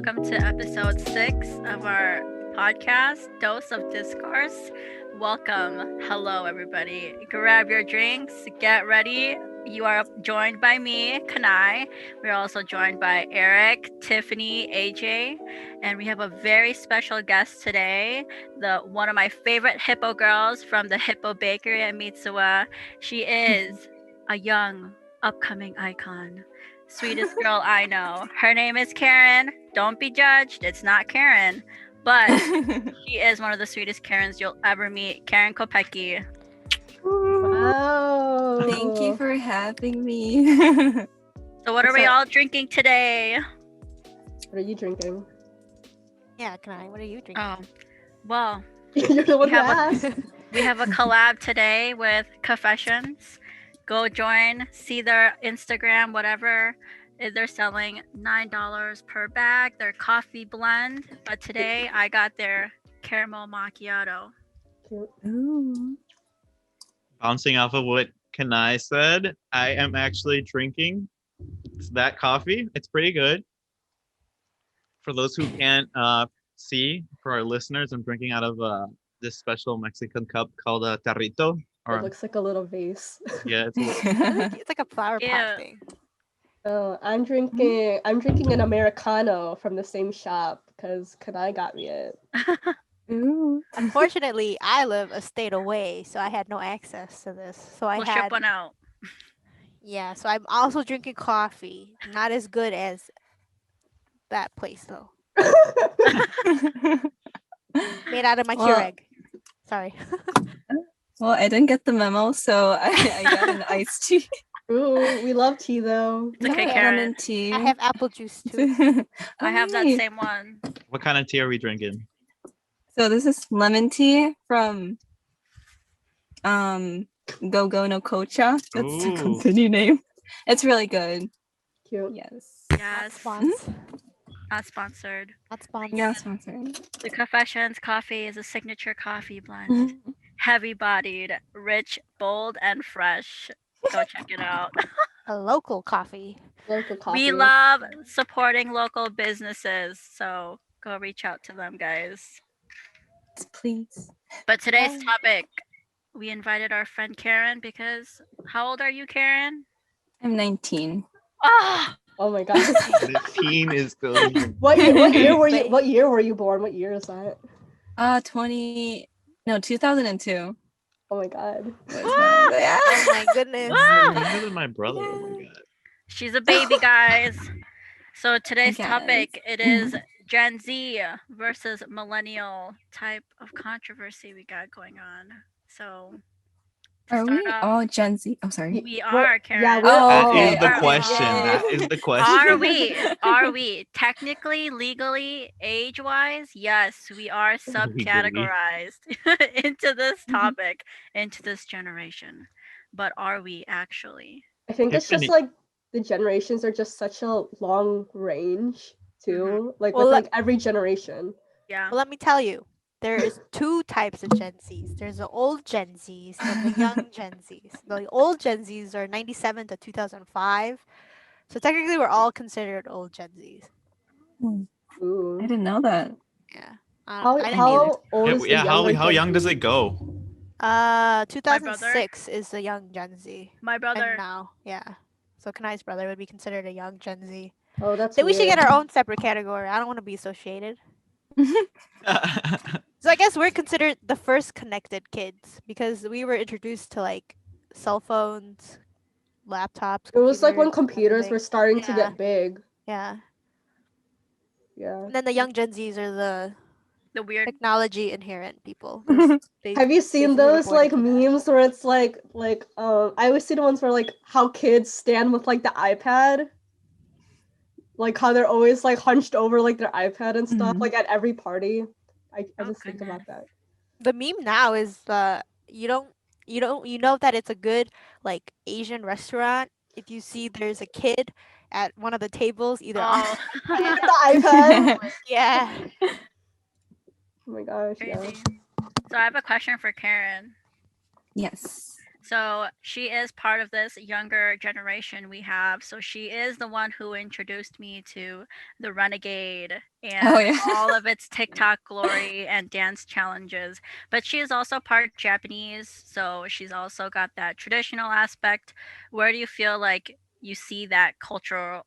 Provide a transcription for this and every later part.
welcome to episode 6 of our podcast, Dose of Discourse. Welcome. Hello, everybody. Grab your drinks, get ready. You are joined by me, Kanai. We're also joined by Eric, Tiffany, AJ, and we have a very special guest today, one of my favorite hippo girls from the Hippo Bakery at Mitsuwa. She is a young, upcoming icon. Sweetest girl I know. Her name is Karen. Don't be judged. It's not Karen. But she is one of the sweetest Karens you'll ever meet. Karen Kopecki. Wow. Thank you for having me. So what are we all drinking today? What are you drinking? Yeah, what are you drinking? Oh, well, You're the one who asked. we have a collab today with Confessions. Go join, see their Instagram, whatever. They're selling $9 per bag, their coffee blend. But today I got their caramel macchiato. Cute. Ooh. Bouncing off of what Kanai said, I am actually drinking that coffee. It's pretty good. For those who can't see, for our listeners, I'm drinking out of this special Mexican cup called a tarrito. It looks like a little vase. Yeah, It's like a flower pot Yeah. thing. Oh, I'm drinking an Americano from the same shop because Kanai got me it. Ooh. Unfortunately, I live a state away, so I had no access to this. So We'll ship one out. Yeah, so I'm also drinking coffee. Not as good as that place though. Made out of my Keurig. Sorry. Well, I didn't get the memo, so I got an iced tea. Ooh, we love tea though. It's okay, Yeah. Karen. Lemon tea. I have apple juice too. I have that Hey. same one. What kind of tea are we drinking? So this is lemon tea from Go Go no Kocha. That's the Ooh. company name. It's really good. Cute. Yes. Yes, not sponsored. Not sponsored. Yeah, sponsored. The Confessions coffee is a signature coffee blend. Heavy-bodied, rich, bold, and fresh. Go check it out. A local coffee. Local coffee. We love supporting local businesses, so go reach out to them, guys. Please. But today's Yeah. topic, we invited our friend Karen because how old are you, Karen? I'm 19. Oh, Oh my god. The teen is good. What year were you? Wait. What year were you born? What year is that? 2002. Oh my god. Yeah. Oh my goodness. Younger than my brother. Oh my god. she's a baby, guys. So today's guess. topic, it is Gen Z versus Millennial type of controversy we got going on. So to Are start we off, all Gen Z? I'm sorry. we are, Karen. yeah, we're Oh, That okay. is the Are- question. That is the question. Are we? Are we? Technically, legally, age-wise, yes, we are subcategorized into this topic, into this generation. But are we actually? I think it's just Tiffany- like the generations are just such a long range too. Like Well, with let- like every generation. Yeah. Well, let me tell you, there is two types of Gen Zs. There's the old Gen Zs and the young Gen Zs. The old Gen Zs are 97 to 2005. So technically, we're all considered old Gen Zs. Ooh. I didn't know that. Yeah. How I didn't how either. old is the Yeah, younger how Gen young does Z? it go? 2006 is the young Gen Z. My brother. And now, yeah. So Kanai's brother would be considered a young Gen Z. Oh, that's Then we should get weird. our own separate category. I don't want to be associated. So I guess we're considered the first connected kids because we were introduced to like cell phones, laptops. It was like when computers, computers were starting to Yeah. get big. Yeah. Yeah. And then the young Gen Zs are the The weird. technology inherent people. They- Have you seen basically were those born like into that. memes where it's like I always see the ones where like how kids stand with like the iPad, like how they're always like hunched over like their iPad and stuff, Mhm. like at every party. I Oh, just think about that. The meme now is you know that it's a good like Asian restaurant if you see there's a kid at one of the tables either on Oh, The iPad. yeah. Oh my gosh, yeah. crazy. So I have a question for Karen. Yes. So she is part of this younger generation we have. So she is the one who introduced me to the Renegade and yeah. all of its TikTok glory and dance challenges. But she is also part Japanese, so she's also got that traditional aspect. Where do you feel like you see that cultural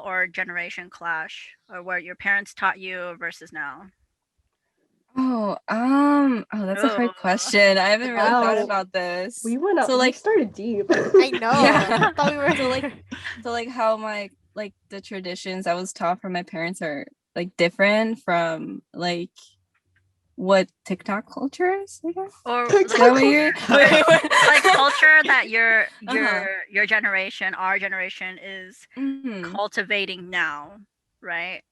or generation clash, or where your parents taught you versus now? That's a hard Oh. question. I haven't really thought Wow. about this. We went up. So We like, started deep. I know. Yeah. I thought we were so like how my like the traditions I was taught from my parents are like different from like what TikTok culture is, I guess. Or TikTok Is that what you're like culture that your Uh-huh. your generation, our generation is Mhm. cultivating now, right?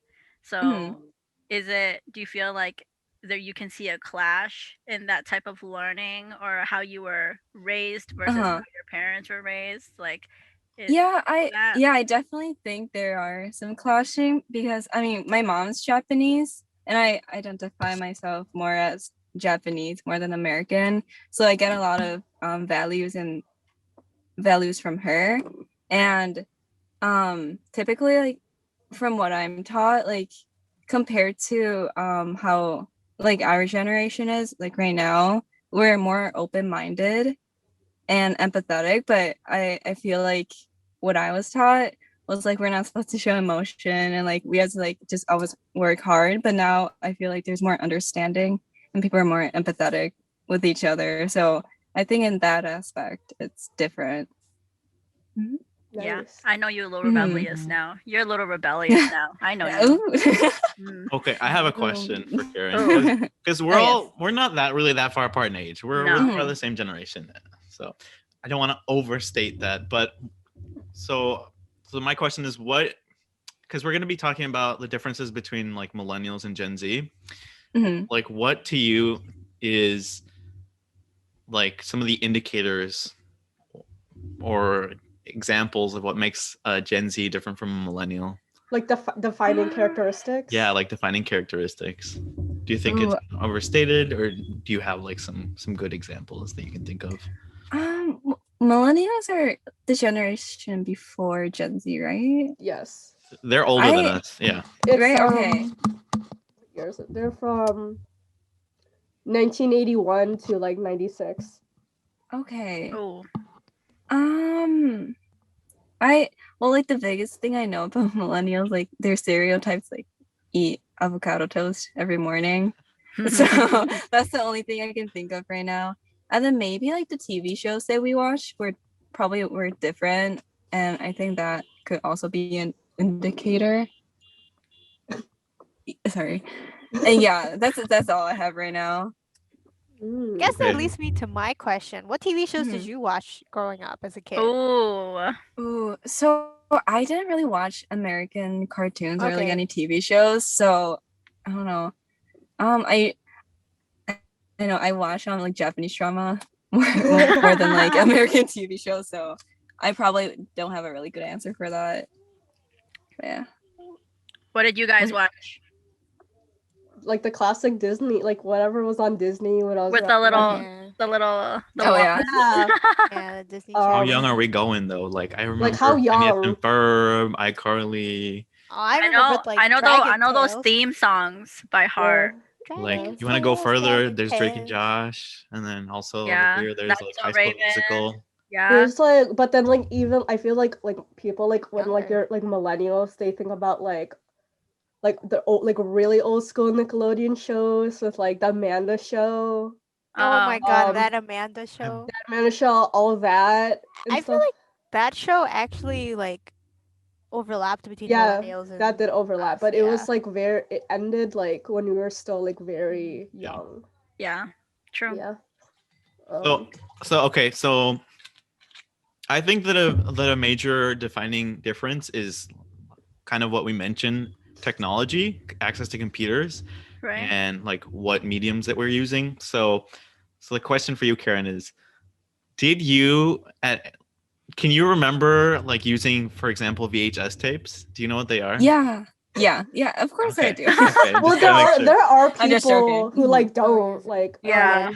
So do you feel like there you can see a clash in that type of learning, or how you were raised versus how Uh-huh. your parents were raised? Like Yeah, that I definitely think there are some clashing because I mean my mom's Japanese and I identify myself more as Japanese more than American. So I get a lot of values from her. And typically like from what I'm taught, like compared to how like our generation is like right now, we're more open-minded and empathetic, but I feel like what I was taught was like we're not supposed to show emotion and like we have to like just always work hard. But now I feel like there's more understanding and people are more empathetic with each other. So I think in that aspect it's different. Mhm. yeah. Nice. I know you're a little Mhm. rebellious now. You're a little rebellious now. I know Yeah. you. Ooh. Mm. Okay, I have a question for Karen Oh, because yes. we're not that really that far apart in age. We're No. part of the same generation, so I don't want to overstate that. But so my question is what, because we're going to be talking about the differences between like millennials and Gen Z. Mhm. Like, what to you is like some of the indicators or examples of what makes a Gen Z different from a millennial? Like the defining characteristics. Yeah, like defining characteristics. Do you think it's Ooh. overstated, or do you have like some good examples that you can think of? Millennials are the generation before Gen Z, right? Yes. They're older than us. Yeah. It's Right, okay. what year is it? They're from 1981 to like 96. Okay. Oh. Like the biggest thing I know about millennials, like their stereotypes, like eat avocado toast every morning. So that's the only thing I can think of right now. And then maybe like the TV shows that we watch were different, and I think that could also be an indicator. Sorry. And yeah, that's all I have right now. guess that Okay. leads me to my question. What TV shows did Mhm. you watch growing up as a kid? Oh. Ooh, so I didn't really watch American cartoons or like Okay. any TV shows, so I don't know. I know I watch like Japanese drama more than like American TV shows, so I probably don't have a really good answer for that. But yeah. What did you guys watch? Like the classic Disney, like whatever was on Disney when I was With the little Yeah. Oh, yeah. Yeah. Yeah, the Disney Um, How Channel. young are we going though? Like I remember how Phineas young? and Ferb, iCarly. Oh, I I remember know like I know Dragon those Tales. theme songs by heart. Like Dragon you want to go Tales, further? Dragon There's Drake and Tales. Josh, and then also over Yeah. here there's That's like So High School Raven. Musical. Yeah. There's like, but then like even I feel like people like when like Younger. they're like millennials, they think about like the old like really old school Nickelodeon shows with like the Amanda Show, Oh my god, Um, that Amanda show. that Amanda Show, all that and I feel stuff. like that show actually like overlapped between Yeah, millennials and that did overlap, us, but it yeah. was like it ended like when we were still like very young. Yeah. True. Yeah. So okay, so I think that a major defining difference is kind of what we mentioned: technology, access to computers, Right. and like what mediums that we're using. So the question for you, Karen, is: Did you can you remember like using, for example, VHS tapes? Do you know what they are? Yeah. Of course I Okay. do. Okay, Well, just gotta make sure. there are I'm just people joking. who like Oh, don't yes. like. Yeah.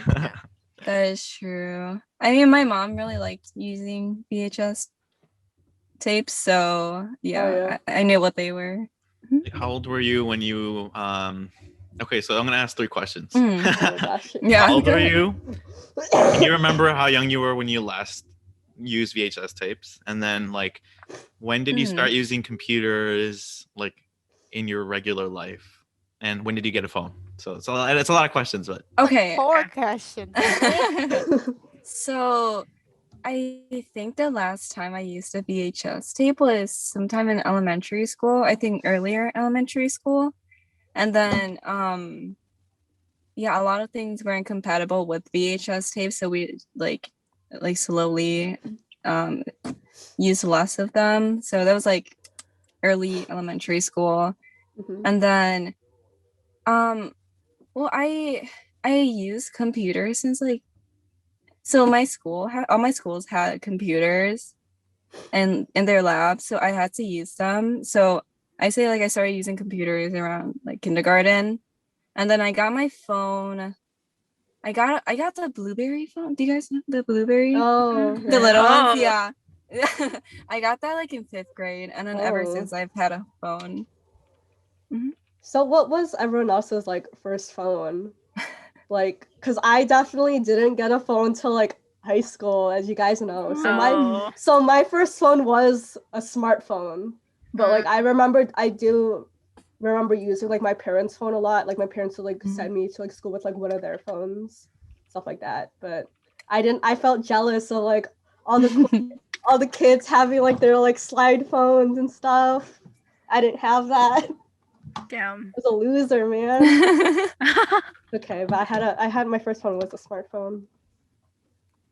That is true. I mean, my mom really liked using VHS tapes, so yeah. I knew what they were. Like, how old were you when you Okay, so I'm gonna ask 3 questions. Mm. Oh my gosh. Yeah. How old go were ahead. you? Can you remember how young you were when you last used VHS tapes? And then like when did you start using computers like in your regular life? And when did you get a phone? So it's a lot of questions, but Okay. 4 questions. So I think the last time I used a VHS tape was sometime in elementary school. I think earlier elementary school. And then yeah, a lot of things were incompatible with VHS tapes, so we like slowly used less of them. So that was like early elementary school. Mhm. And then well I used computers since like so my school had all my schools had computers and in their labs, so I had to use them. So I say like I started using computers around like kindergarten, and then I got my phone. I got the Blueberry phone. Do you guys know the Blueberry? Oh, The yeah. little ones, Oh. yeah. I got that like in 5th grade, and then ever Oh. since I've had a phone. So what was everyone else's like first phone? Like, cause I definitely didn't get a phone till like high school, as you guys know. Oh. So my first phone was a smartphone, but like I do remember using like my parents' phone a lot. Like my parents would like send me to like school with like one of their phones, stuff like that. But I felt jealous of like all the kids having like their like slide phones and stuff. I didn't have that. Damn. I was a loser, man. Okay, but I had my first phone was a smartphone.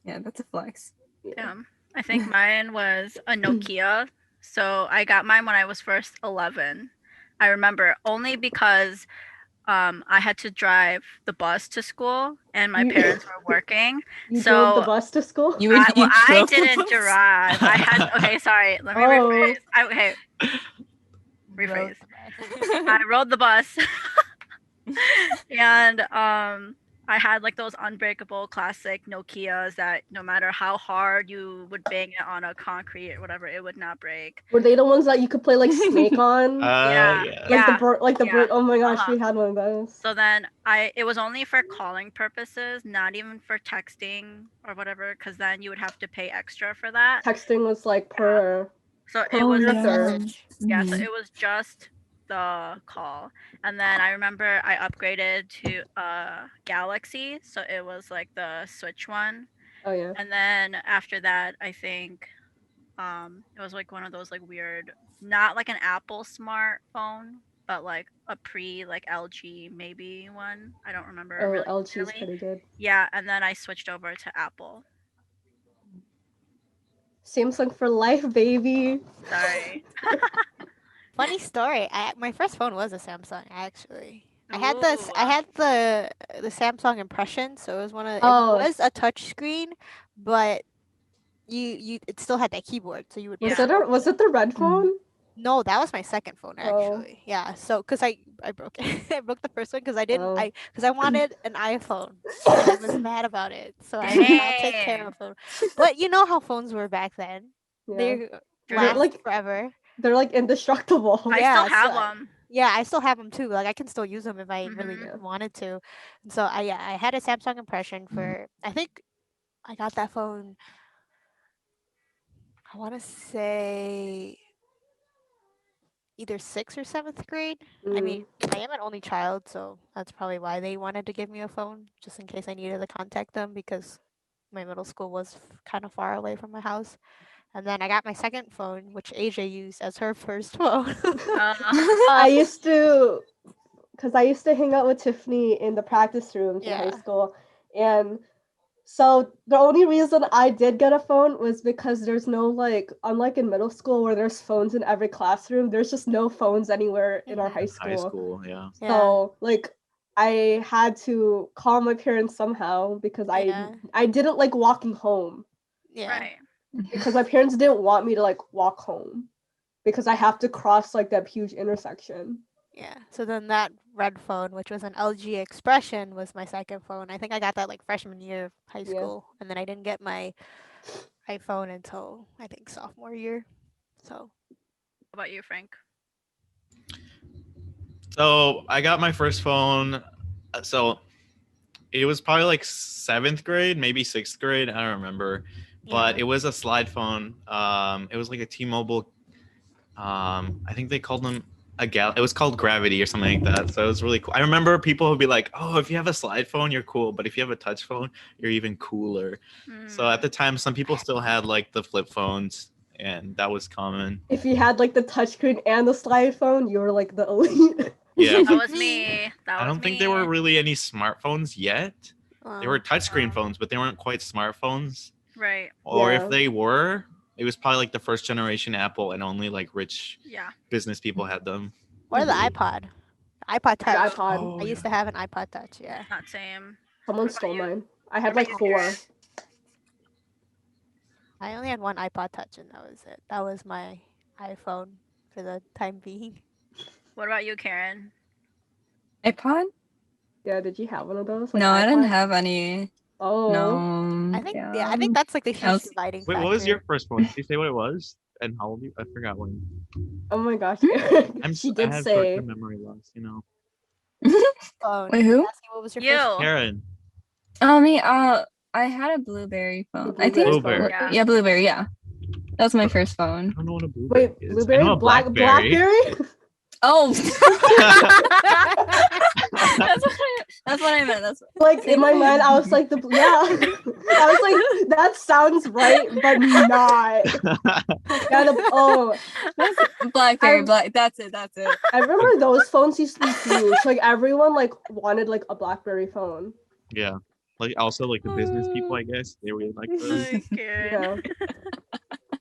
Yeah, that's a flex. Yeah. Damn. I think mine was a Nokia. So I got mine when I was first 11. I remember only because I had to drive the bus to school and my You- parents were working. You So drove the bus to school? I drove the didn't bus? drive. I had okay, sorry. Let me rephrase. Okay, rephrase. I rode the bus. And I had like those unbreakable classic Nokias that no matter how hard you would bang it on a concrete or whatever, it would not break. Were they the ones that you could play like Snake on? Yeah. yeah. Like Yeah. the bird. Oh my gosh, Uh-huh. we had one of those. So then it was only for calling purposes, not even for texting or whatever, because then you would have to pay extra for that. Texting was like per So per it was character. yeah, so Mhm. it was just the call. And then I remember I upgraded to Galaxy, so it was like the Switch one. Oh yeah. And then after that, I think it was like one of those like weird, not like an Apple smartphone, but like a pre like LG maybe one. I don't remember Oh, really LG is clearly. pretty good. Yeah, and then I switched over to Apple. Samsung for life, baby. Sorry. Funny story. My first phone was a Samsung actually. I Ooh. had the Samsung Impression, so it was Oh. it was a touch screen, but it still had that keyboard, so you would Was Yeah. was it the red phone? No, that was my second phone Oh. actually. Yeah, so cuz I broke it. I broke the first one cuz I didn't Oh. cuz I wanted an iPhone. And I was mad about it. So I did not take care Dang. of them. But you know how phones were back then. Yeah. They True. last like- forever. They're like indestructible. I Yeah, still have so them. Yeah, I still have them too. Like I can still use them if I really Mhm. wanted to. And so I had a Samsung Impression for I think I got that phone. I want to say either 6th or 7th grade. I mean, I am an only child, so that's probably why they wanted to give me a phone, just in case I needed to contact them because my middle school was kind of far away from my house. And then I got my second phone, which AJ used as her first phone. I used to, because I used to hang out with Tiffany in the practice rooms in high Yeah. school, and so the only reason I did get a phone was because there's no like, unlike in middle school where there's phones in every classroom, there's just no phones anywhere in our Mhm. high school. High school, yeah. So like I had to call my parents somehow because Yeah. I didn't like walking home Yeah. Right. because my parents didn't want me to like walk home because I have to cross like that huge intersection. Yeah. So then that red phone, which was an LG Expression, was my second phone. I think I got that like freshman year of high Yeah. school, and then I didn't get my iPhone until I think sophomore year. So How about you, Frank? So I got my first phone. So it was probably like 7th grade, maybe 6th grade. I don't remember, but yeah. it was a slide phone. It was like a T-Mobile. I think they called them It was called Gravity or something like that. So it was really cool. I remember people would be like, "Oh, if you have a slide phone, you're cool, but if you have a touch phone, you're even cooler." So at the time, some people still had like the flip phones, and that was common. If you had like the touchscreen and the slide phone, you were like the elite. Yeah, That but was me. That I was don't think me. there were really any smartphones yet. They were Oh. touchscreen phones, but they weren't quite smartphones. Right. Or Yeah. if they were, it was probably like the first generation Apple, and only like rich Yeah. business people had them. Or the iPod. iPod The Touch. iPod. Oh, I used to have an iPod Touch. Yeah. Not same. Someone What about stole you? mine. I had What like about 4. Karen? I only had one iPod Touch, and that was it. That was my iPhone for the time being. What about you, Karen? iPod? Yeah, did you have one of those? Like, No, I didn't iPod? have any. Oh. No. I think I think that's like the huge was- dividing Wait, factor. what was your first one? Did you say what it was? And how old are you? I forgot when. Oh my gosh. She I did have say. short-term memory loss, you know. phone? Wait, who? Asking what was your You. first? Karen. Oh, me. I had a Blueberry phone. I think. Blueberry. Yeah. Yeah, Blueberry. Yeah, that was my first I phone. don't know what a blueberry Wait, is. I blueberry? know a blackberry. Blackberry? Oh, that's what I meant. That's Like in my mind, I was like I was like, that sounds right, but not. Yeah, Blackberry. I- That's it. That's it. I remember those phones used to be huge. Like everyone like wanted like a BlackBerry phone. Yeah. Like also like the business people, I guess. They really like those. Hi, Karen.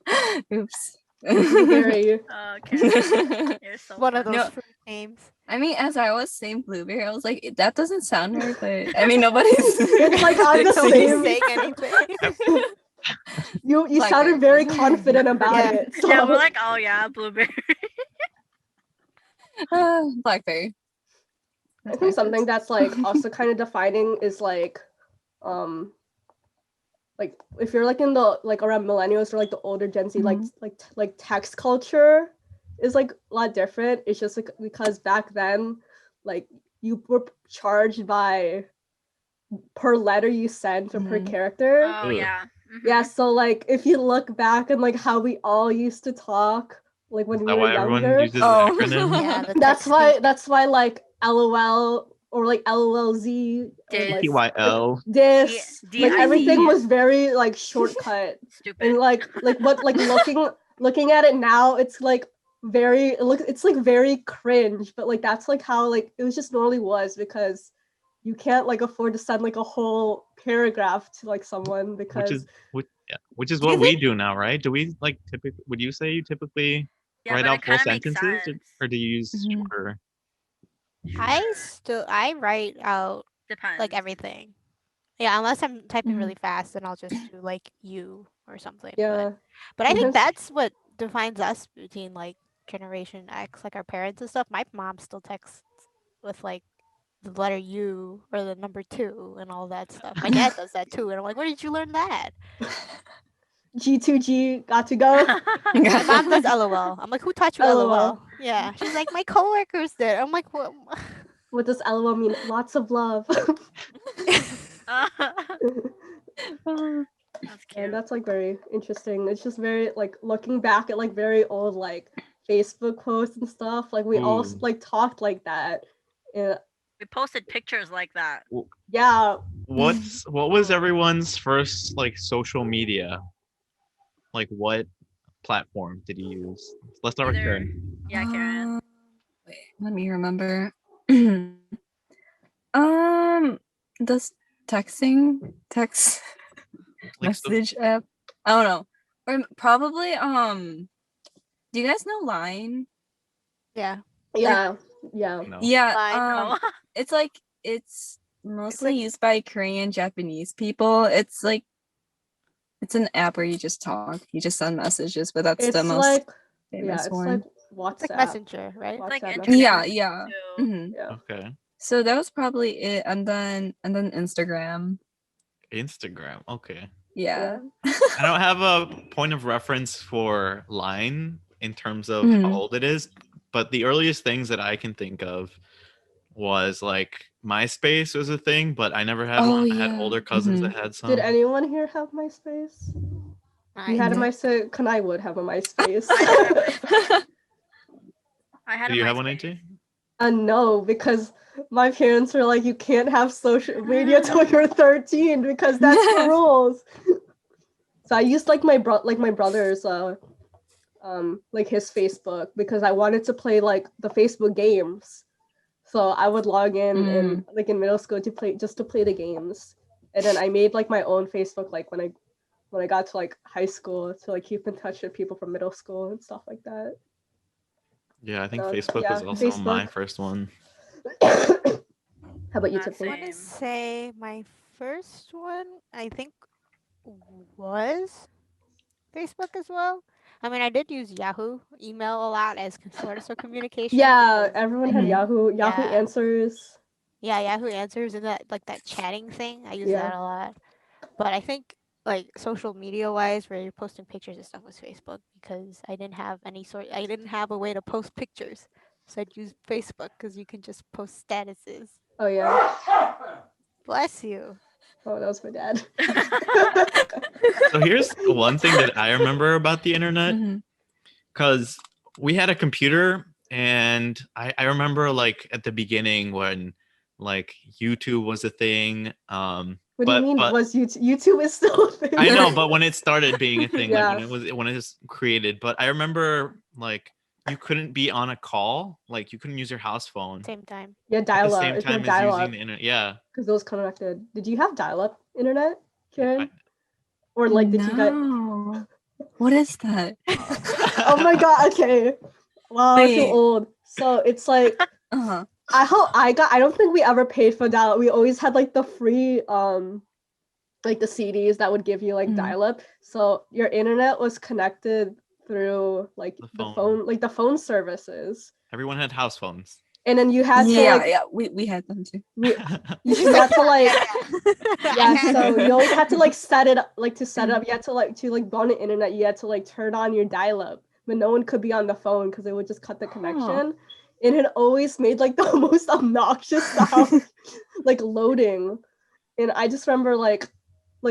Yeah, Oops. Blueberry. Oh, Karen. You're so One of funny. those No. fruit names. I mean, as I was saying Blueberry, I was like, that doesn't sound right, but I mean, nobody's. It's like on the Nobody's same. saying anything. You BlackBerry sounded very phone. confident about Yeah. it. So. Yeah, we're like, oh yeah, blueberry. Blackberry. I think something that's like also kind of defining is like if you're like in the like around millennials or like the older Gen Z, like text culture is like a lot different. It's just like because back then, like you were charged by per letter you sent or per character. Oh Ugh. yeah. Mhm. Yeah, so like if you look back and like how we all used to talk, like when Is we that were why everyone younger. uses Oh. acronyms? Yeah, the That's texting. why like LOL or like LOLZ or Diz. like TYL. this D- like everything DIZ. was very like shortcut Stupid. and like what like looking at it now it's like it's like very cringe, but like that's like how like it was just normally was because you can't like afford to send like a whole paragraph to like someone because Which is Do you what we do now, right? Do we like typically? Would you say you typically Yeah, write but out it full kind of makes sentences, sense. or do you use Mhm. shorter? I write out Depends. like everything. Yeah, unless I'm typing Mhm. really fast, then I'll just do like you or something. yeah But I think Because- that's what defines us between like Generation X, like our parents and stuff. My mom still texts with like the letter U or the number 2 and all that stuff. My dad does that too, and I'm like, where did you learn that? G2G got to go. My mom does LOL. I'm like, who taught you LOL. LOL? Yeah, she's like, my coworkers did. I'm like, what? What does LOL mean? Lots of love. That's cute. And that's like very interesting. It's just very like looking back at like very old like Facebook posts and stuff. Like we all Ooh. like talked like that. And We posted pictures like that. yeah, What was everyone's first like social media? Like what platform did you use? Let's start with Either- Karen. Yeah, Karen. Wait, let me remember. Does text Like so- message app? I don't know. Or probably do you guys know Line? Yeah. yeah. no. Yeah. Line. Oh. It's like it's mostly used by Korean Japanese people. It's like it's an app where you just talk, you just send messages, but that's It's the most like famous it's one. like WhatsApp. It's like Messenger, right? It's like WhatsApp internet Yeah, messaging yeah. too. Mhm. Yeah. Okay. So that was probably it, and then Instagram. Instagram. Okay. Yeah. I don't have a point of reference for Line in terms of how Mhm. old it is, but the earliest things that I can think of was like MySpace was a thing, but I never had Oh, one. I had yeah. older cousins Mhm. that had some. Did anyone here have MySpace? You had a No. MySpace. Kanai would have a MySpace. I did have MySpace. I had Did a you have one, MySpace. AT? No, because my parents were like, you can't have social media till you're 13 because that's the rules. So I used like my brother's like his Facebook because I wanted to play like the Facebook games. So I would log in and like in middle school to play the games. And then I made like my own Facebook like when I got to like high school to like keep in touch with people from middle school and stuff like that. Yeah, I think So, Facebook yeah, was also my Facebook. first one. How about you, Not Tiffany? I want to same. say my first one, I think, was Facebook as well. I mean, I did use Yahoo email a lot as source of communication. Yeah, because everyone I had Mhm. Yahoo Yeah. Answers. Yeah, Yahoo Answers and that chatting thing. I use Yeah. that a lot. But I think like social media wise, where you're posting pictures and stuff, was Facebook because I didn't have a way to post pictures, so I'd use Facebook because you can just post statuses. Oh yeah. Bless you. Oh, that was my dad. So here's one thing that I remember about the internet, Mhm. because we had a computer, and I remember like at the beginning when like YouTube was a thing. What do you mean? But Was YouTube is still a thing? I know, but when it started being a thing, like Yeah. when it was created, but I remember like you couldn't be on a call, like you couldn't use your house phone Same time. Yeah, at the dial up. same If you time have as dial using up, the internet. Yeah. because those connected. Did you have dial up internet, Karen? I- Or like did you guys? No. What is that? Oh my god. Okay. Wow, I feel Wait. old. So it's like Uh-huh. I don't think we ever paid for dial up. We always had like the free like the CDs that would give you like Mhm. dial up. So your internet was connected through like The the phone. phone, like the phone services. Everyone had house phones. And then you had to Yeah, like yeah. We had them too. you had to like yeah, Yeah. so you always had to like set it up, like to set it Mm. up, you had to like go on the internet, you had to like turn on your dial up, but no one could be on the phone because it would just cut the connection. And it always made like the most obnoxious sound, like loading. And I just remember like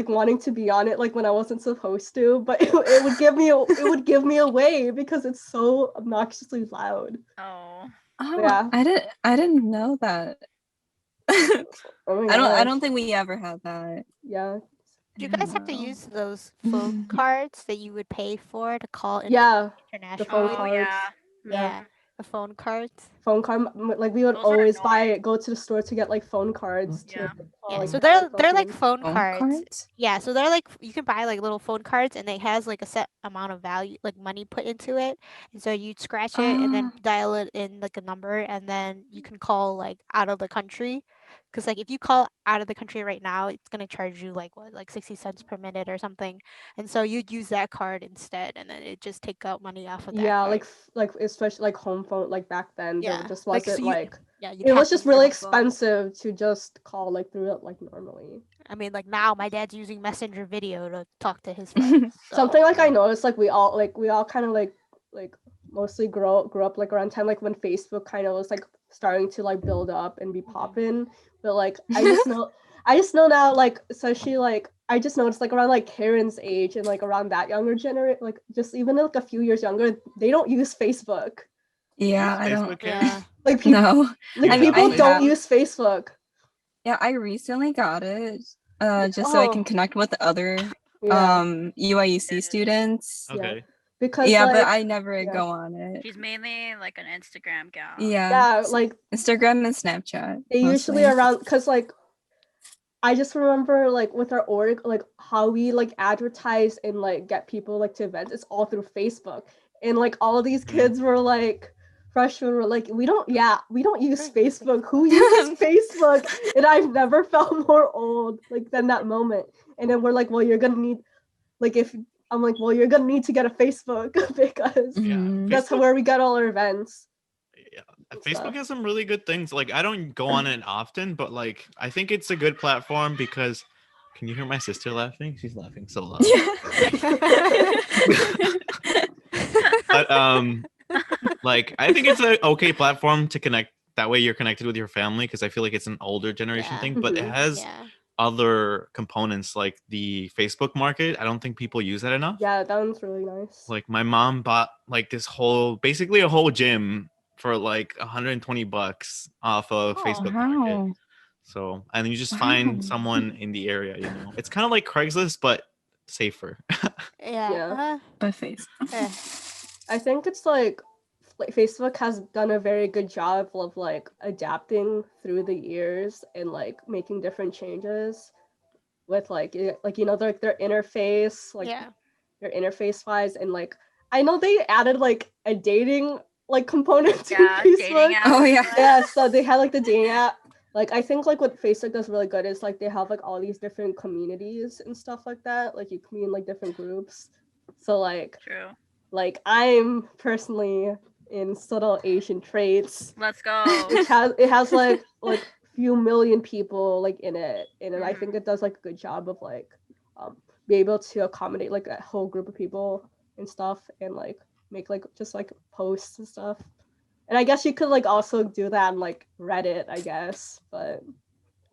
wanting to be on it like when I wasn't supposed to, but it would give me away because it's so obnoxiously loud. Oh. Oh, Yeah. I didn't know that. Oh my I gosh. don't think we ever had that. Yeah. Do you guys have to Wow. use those phone cards that you would pay for to call Yeah. internationally? phone Oh cards. yeah. Yeah, the phone cards. Phone card, like we would Those were always annoying. go to the store to get like phone cards to Yeah. call, Yeah, like, so dial they're like games. phone Phone cards. cards? Yeah, so they're like you can buy like little phone cards and it has like a set amount of value, like money put into it. And so you'd scratch it and then dial it in like a number and then you can call like out of the country. Because like if you call out of the country right now, it's gonna charge you like what, like 60 cents per minute or something. And so you'd use that card instead and then it just take out money off of that Yeah, card. like especially like home phone, like back then, Yeah, there just like, so wasn't you- like Yeah, you'd it have was to just use your really home phone. expensive to just call like through it like normally. I mean, like now my dad's using Messenger video to talk to his friends. So. Something like I Yeah. noticed, like we all kind of like mostly grew up like around time like when Facebook kind of was like starting to like build up and be poppin'. But like I just know now, like especially like I just noticed like around like Karen's age and like around that younger generation, like just even like a few years younger, they don't use Facebook. Yeah, Use I don't. Facebook, Karen? Yeah. Like people, No. like I mean, people I don't have- use Facebook. Yeah, I recently got it. Just so I Oh. can connect with other Yeah, UIEC students. yeah. Okay. Because Yeah, like, but I never yeah. go on it. She's mainly like an Instagram gal. Yeah. yeah, like Instagram and Snapchat. they usually mostly. around because like I just remember like with our org, like how we like advertise and like get people like to events. It's all through Facebook, and like all of these kids were like freshmen were like, we don't use Facebook. Who uses Facebook? And I've never felt more old like than that moment. And then we're like, well, you're gonna need like if I'm like, well, you're gonna need to get a Facebook because Mhm. that's Facebook- where we get all our events. Yeah, and Facebook stuff. has some really good things. Like I don't go on it often, but like I think it's a good platform because can you hear my sister laughing? She's laughing so loud. But like I think it's an okay platform to connect. That way you're connected with your family because I feel like it's an older generation Yeah. thing, but it Mhm. has Yeah. other components like the Facebook market. I don't think people use that enough. Yeah, that one's really nice. Like my mom bought like this whole basically a whole gym for like $120 off of Oh. Facebook market. Wow. So and you just Wow. find someone in the area, you know. It's kind of like Craigslist but safer. Yeah. Yeah. By face. Eh. I think it's like Facebook has done a very good job of like adapting through the years and like making different changes with like their interface, like Yeah. their interface wise, and like I know they added like a dating like component to Yeah, Facebook. dating app. Oh, yeah. Yeah, so they had like the dating app. Like I think like what Facebook does really good is like they have like all these different communities and stuff like that. Like you can be in like different groups. So like True. I'm personally in subtle Asian traits, Let's go. which has like few million people like in it, and then I think it does like a good job of like be able to accommodate like a whole group of people and stuff, and like make like just like posts and stuff. And I guess you could like also do that on like Reddit, I guess, but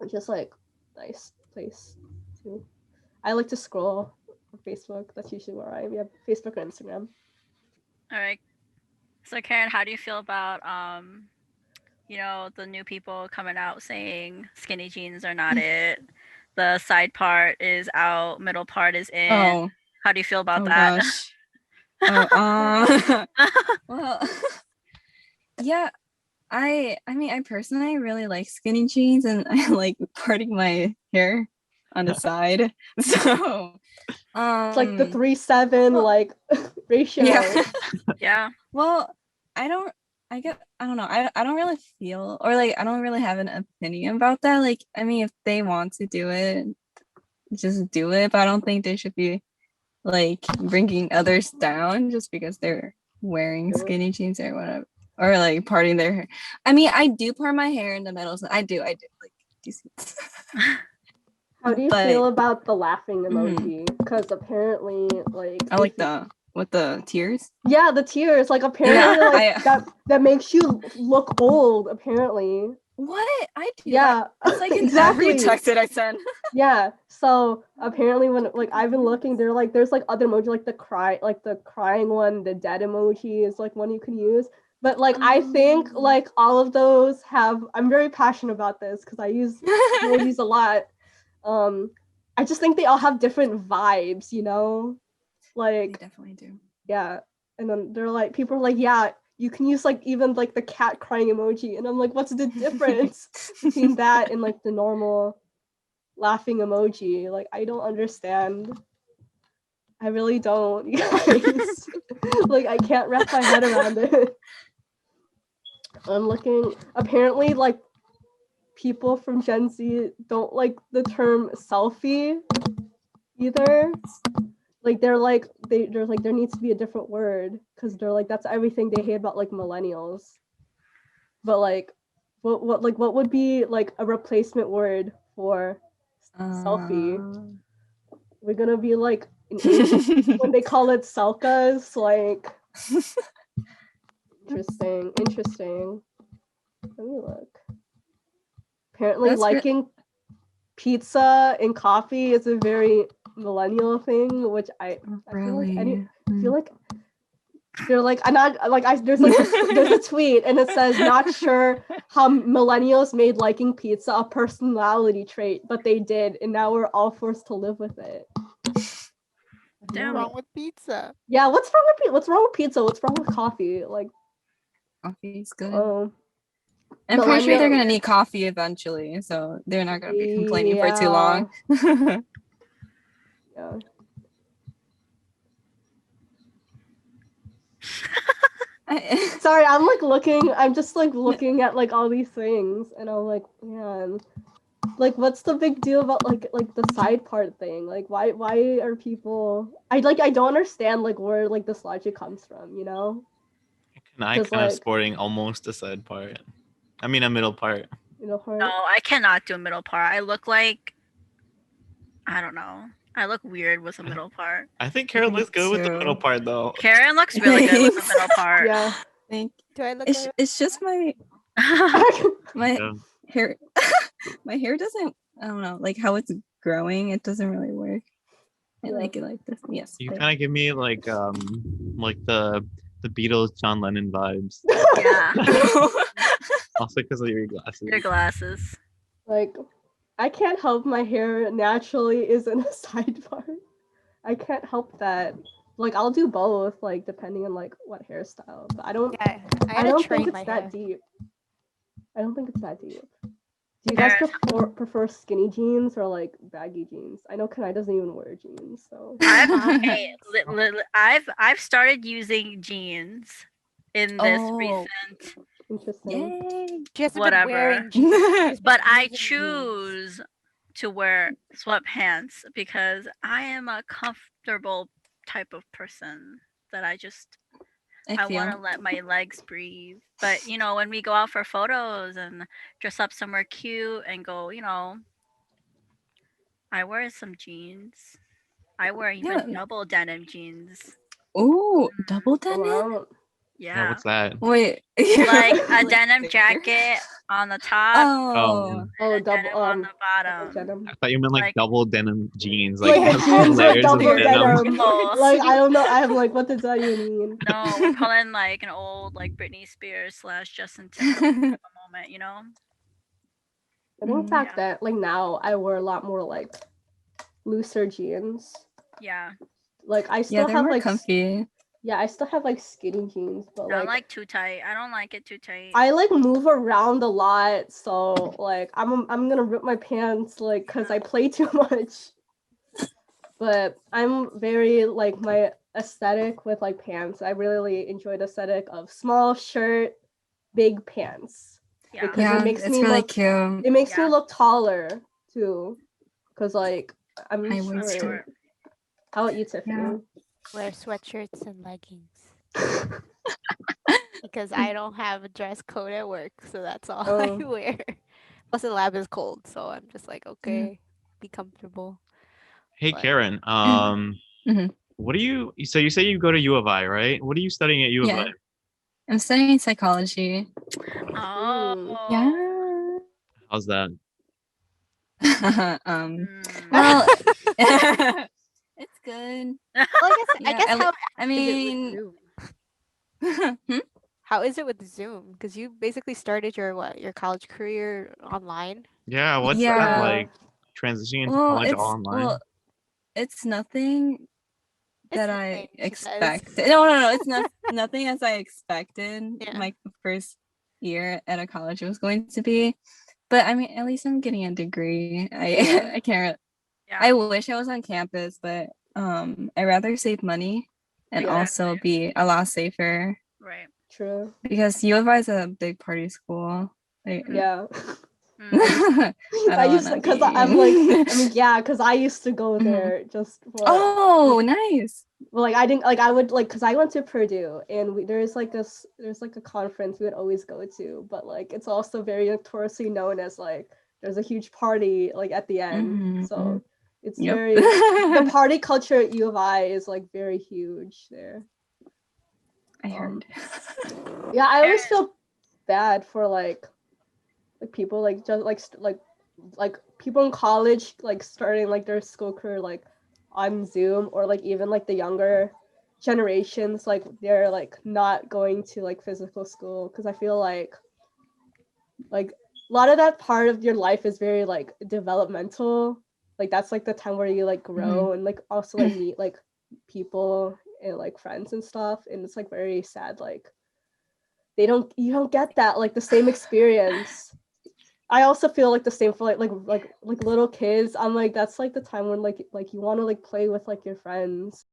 it's just like nice place too. I like to scroll on Facebook. That's usually where I am. Yeah, Facebook or Instagram. All right. So Karen, how do you feel about the new people coming out saying skinny jeans are not it? The side part is out, middle part is in. Oh. How do you feel about Oh that? gosh. Oh. Well. Yeah. I mean, I personally really like skinny jeans, and I like parting my hair on the side. So, It's like the 3-7 well, like ratio. yeah. Yeah. Well, I don't know. I don't really feel, or like I don't really have an opinion about that. Like, I mean, if they want to do it, just do it. But I don't think they should be like bringing others down just because they're wearing skinny jeans or whatever, or like parting their hair. I mean, I do part my hair in the middle. So I do. Like, do you see? How do you But- feel about the laughing emoji? Because apparently, like I like with the tears. yeah, the tears. Like apparently, like that makes you look old. Apparently, What I do? yeah, It's like in exactly. every text that I send. Yeah. So apparently, when like I've been looking, there's like other emoji, like the crying one, the dead emoji is like one you can use. But like I think like all of those have. I'm very passionate about this because I use emojis a lot. I just think they all have different vibes, you know? They Like definitely do. yeah. And then they're like people are like, yeah, you can use like even like the cat crying emoji. And I'm like, what's the difference between that and like the normal laughing emoji? Like I don't understand. I really don't, you guys. Like I can't wrap my head around it. I'm looking apparently like people from Gen Z don't like the term selfie either. Like they're like there needs to be a different word because they're like that's everything they hate about like millennials. But like what would be like a replacement word for selfie? We're gonna be like in Asian when they call it selkas, like interesting. Let me look. Apparently That's liking pizza and coffee is a very millennial thing, which I feel like they're like I'm not like there's a tweet and it says not sure how millennials made liking pizza a personality trait, but they did, and now we're all forced to live with it. Damn. What's wrong with pizza? Yeah, what's wrong with pizza? What's wrong with coffee? Like coffee's good. I'm pretty sure they're gonna need coffee eventually, so they're not gonna be complaining for too long. Yeah. Sorry, I'm just like looking at like all these things, and I'm like, man, like what's the big deal about like the side part thing? Like why are people I don't understand like where like this logic comes from, you know? Kanai 'Cause, kind of like- sporting almost a side part. I mean a middle part. You know, No, I cannot do a middle part. I look like I don't know. I look weird with a middle part. I think Karen Me looks good with the too. middle part though. Karen looks really good with the Thanks. middle part. yeah. Think Do I look it's like it's just my Yeah. hair. My hair doesn't. I don't know, like how it's growing. It doesn't really work. I Yeah. like it like this. Yes. You there. kind of give me like the Beatles John Lennon vibes. Yeah, Also because of your glasses. your glasses. Like I can't help my hair naturally is in a side part. I can't help that. Like I'll do both, like depending on like what hairstyle. But I don't yeah, I I gotta don't train think my it's that hair. deep. I don't think it's that deep. Do you guys prefer skinny jeans or like baggy jeans? I know Kanai doesn't even wear jeans, so I've started using jeans in this Oh. recent, interesting. Yay! She hasn't Whatever. been wearing jeans. She's but been I using jeans. choose to wear sweatpants because I am a comfortable type of person that I I want to feel. let my legs breathe. But you know, when we go out for photos and dress up somewhere cute and go, you know, I wear some jeans. I wear even Yeah. double denim jeans. Ooh, double Oh, denim. wow. Yeah, Yeah. what's that? Wait. Like a Like denim thicker? jacket on the top Oh. Oh, and a denim double on the double bottom. denim. I thought you meant like Like- double denim jeans, Like like the jeans with layers of double denim. denim. Oh. Like I don't know. I'm like, what does that even mean? No, we're calling like an old like Britney Spears / Justin Timberlake moment, you know? I think Mhm. back Yeah. then, like now, I wear a lot more like looser jeans. Yeah. Like I Yeah, still they're have more like comfy. yeah, I still have like skinny jeans, but I don't like like too tight. I don't like it too tight. I like move around a lot, so like I'm gonna rip my pants like because I play too much. But I'm very like my aesthetic with like pants. I really enjoy the aesthetic of small shirt, big pants. Yeah. because it Yeah, makes it's me really look- cute. It makes me Yeah. look taller too, because like I'm High waisted. short. How about you, Tiffany? Wear sweatshirts and leggings because I don't have a dress code at work, so that's all I Oh. wear. Plus, the lab is cold, so I'm just like, okay, be comfortable. Hey But- Karen, Mhm. what do you? So you say you go to U of I, right? What are you studying at U of Yeah. I? I'm studying psychology. Oh. Yeah. How's that? Mm. Well, it's good. Well, I Yeah, guess how I is it with mean, Zoom? How is it with Zoom? Because you basically started your college career online. Yeah, what's Yeah. that like? Transitioning into well, college it's all online. well, it's nothing that I nothing, she says. expected. No, it's not nothing as I expected. Yeah. My first year at a college was going to be, but I mean, at least I'm getting a degree. Yeah. I can't. Yeah. I wish I was on campus, but I rather save money and also be a lot safer Right. True. because U of I is a big party school. Like, Yeah. Mm. I I don't used to, wanna because be- I'm like, I mean, yeah, because I used to go Mhm. there just for. Oh, nice. Well, like I didn't like I would like because I went to Purdue and there's like a conference we would always go to, but like it's also very notoriously known as like there's a huge party like at the end, Mhm, so it's Yep. very the party culture at U of I is like very huge there. I heard. Yeah, I always feel bad for like people like just like people in college like starting like their school career like on Zoom or like even like the younger generations like they're like not going to like physical school because I feel like a lot of that part of your life is very like developmental. Like that's like the time where you like grow and like also like meet like people and like friends and stuff, and it's like very sad like you don't get that like the same experience. I also feel like the same for like little kids. I'm like that's like the time when like you want to like play with like your friends.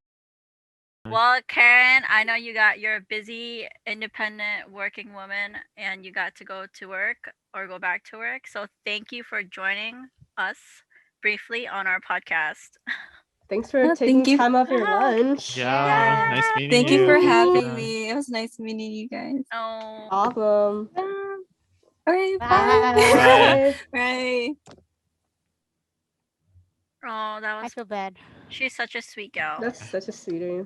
Well, Karen, I know you're a busy, independent working woman and you got to go to work or go back to work. So thank you for joining us briefly on our podcast. Thanks for Oh, taking thank you. time off your lunch. Yeah, nice meeting Thank you. you for Thank you. having me. It was nice meeting you guys. Oh, Awesome. All right, Bye. bye. Bye. oh, that I was. feel bad. She's such a sweet gal. That's such a sweetie.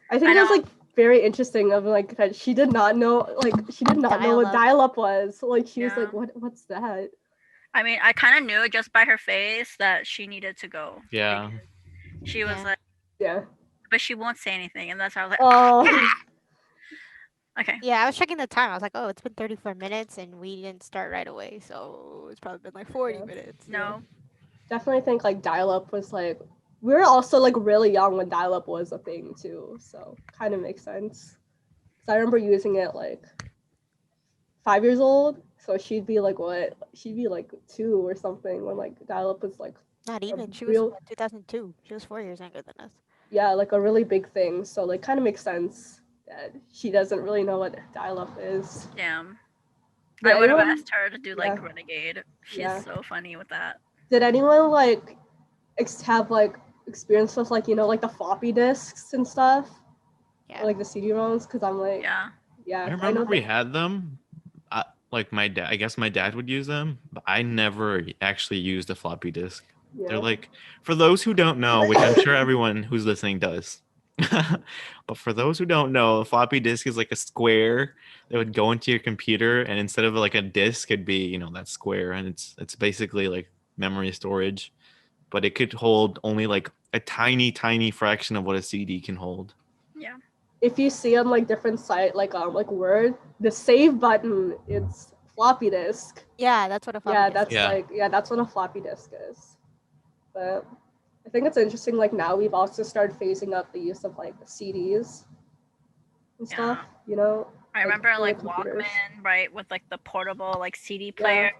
I think I it was know. like very interesting of like that she did not know what Dial-up. dial-up was. Like she was Yeah. like, what's that? I mean, I kind of knew just by her face that she needed to go. Yeah. because She was Yeah. like, Yeah. but she won't say anything, and that's how I was like, Oh. okay. Yeah, I was checking the time. I was like, oh, it's been 34 minutes and we didn't start right away. So it's probably been like 40 Yeah. minutes. No. Definitely think like dial-up was like we were also like really young when dial-up was a thing too, so kind of makes sense. So I remember using it like 5 years old, so she'd be like what? She'd be like 2 or something when like dial-up was like Not even. She real- was what, 2002. She was 4 years younger than us. yeah, like a really big thing. So like kind of makes sense that she doesn't really know what dial-up is. Damn. Did I would have anyone- asked her to do like Yeah. Renegade. She's Yeah. so funny with that. Did anyone like have like experience with like like the floppy disks and stuff? Yeah. Or, like the CD-ROMs? Because I'm like, Yeah. yeah, I remember know we that- had them. Like my dad, I guess my dad would use them, but I never actually used a floppy disk. yeah. They're like, for those who don't know, which I'm sure everyone who's listening does. But for those who don't know, a floppy disk is like a square that would go into your computer, and instead of like a disk, it'd be that square, and it's basically like memory storage, but it could hold only like a tiny fraction of what a CD can hold. Yeah. If you see on like different site like Word, the save button, it's floppy disk. Yeah, that's what a floppy Yeah, disk that's Yeah. that's what a floppy disk is. But I think it's interesting. Like now we've also started phasing out the use of like CDs and stuff. I like, remember for the like computers. Walkman, right, with like the portable like CD players.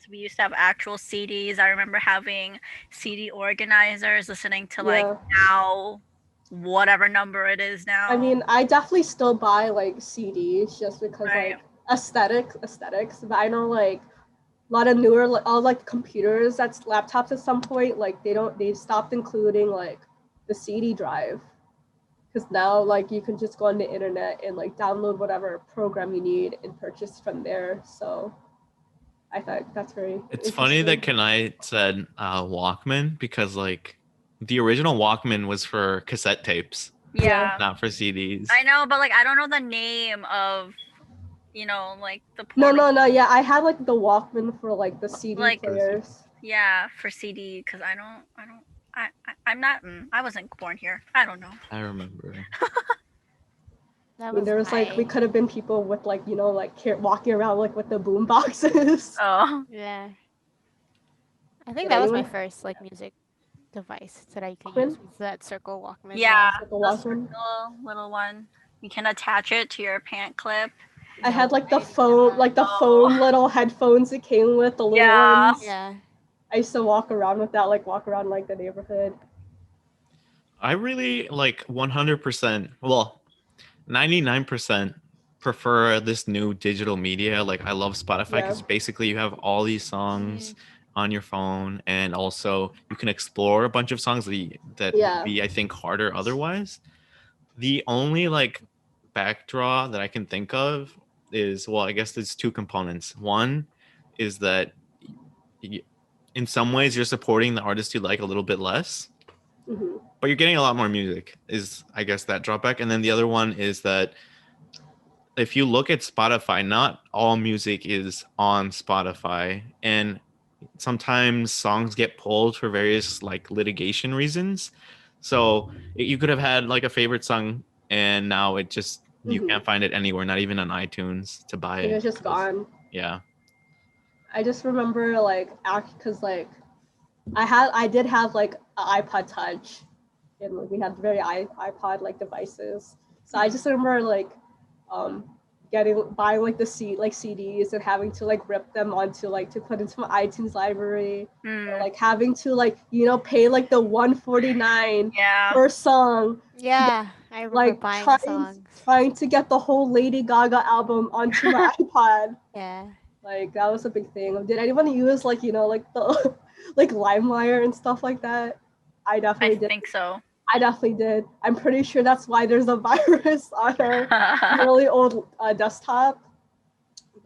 We used to have actual CDs. I remember having CD organizers, listening to like Yeah. now whatever number it is now. I mean, I definitely still buy like CDs just because Right. like aesthetics. But I know like a lot of newer all like computers, that's laptops at some point, like they stopped including like the CD drive. Because now like you can just go on the internet and like download whatever program you need and purchase from there. So I thought that's very It's funny that Kanai said Walkman, because like the original Walkman was for cassette tapes, Yeah. not for CDs. I know, but like I don't know the name of like the No, portable. yeah, I had like the Walkman for like the CD Like- players. Yeah, for CD because I'm not I wasn't born here. I don't know. I remember. That I mean, there was like we my- could have been people with like walking around like with the boom boxes. Oh. Yeah. I think Did that was my anyone- first like music device that I could Walkman? use, was that circle Walkman. Yeah, Like the the Walkman. little one. You can attach it to your pant clip. I had like the foam little headphones it came with, the little Yeah. ones. Yeah. I used to walk around with that, like walk around like the neighborhood. I really like 100%, well, 99% prefer this new digital media. Like I love Spotify because basically you have all these songs on your phone, and also you can explore a bunch of songs that would be, I think, harder otherwise. The only like backdraw that I can think of is, well, I guess there's two components. One is that in some ways you're supporting the artist you like a little bit less, but you're getting a lot more music, is I guess that drawback. And then the other one is that if you look at Spotify, not all music is on Spotify, and sometimes songs get pulled for various like litigation reasons. So you could have had like a favorite song, and now it just you can't find it anywhere, not even on iTunes to buy it. It's just gone. Yeah. I just remember like because like I did have like an iPod Touch, and like, we had very iPod like devices. So I just remember like buying like CDs and having to like rip them onto like to put into my iTunes library, or like having to like pay like the $149 per song. Yeah, I remember like buying songs. trying to get the whole Lady Gaga album onto my iPod. Yeah. Like that was a big thing. Did anyone use like like the like LimeWire and stuff like that? I I definitely did. think so. I definitely did. I'm pretty sure that's why there's a virus on our really old desktop.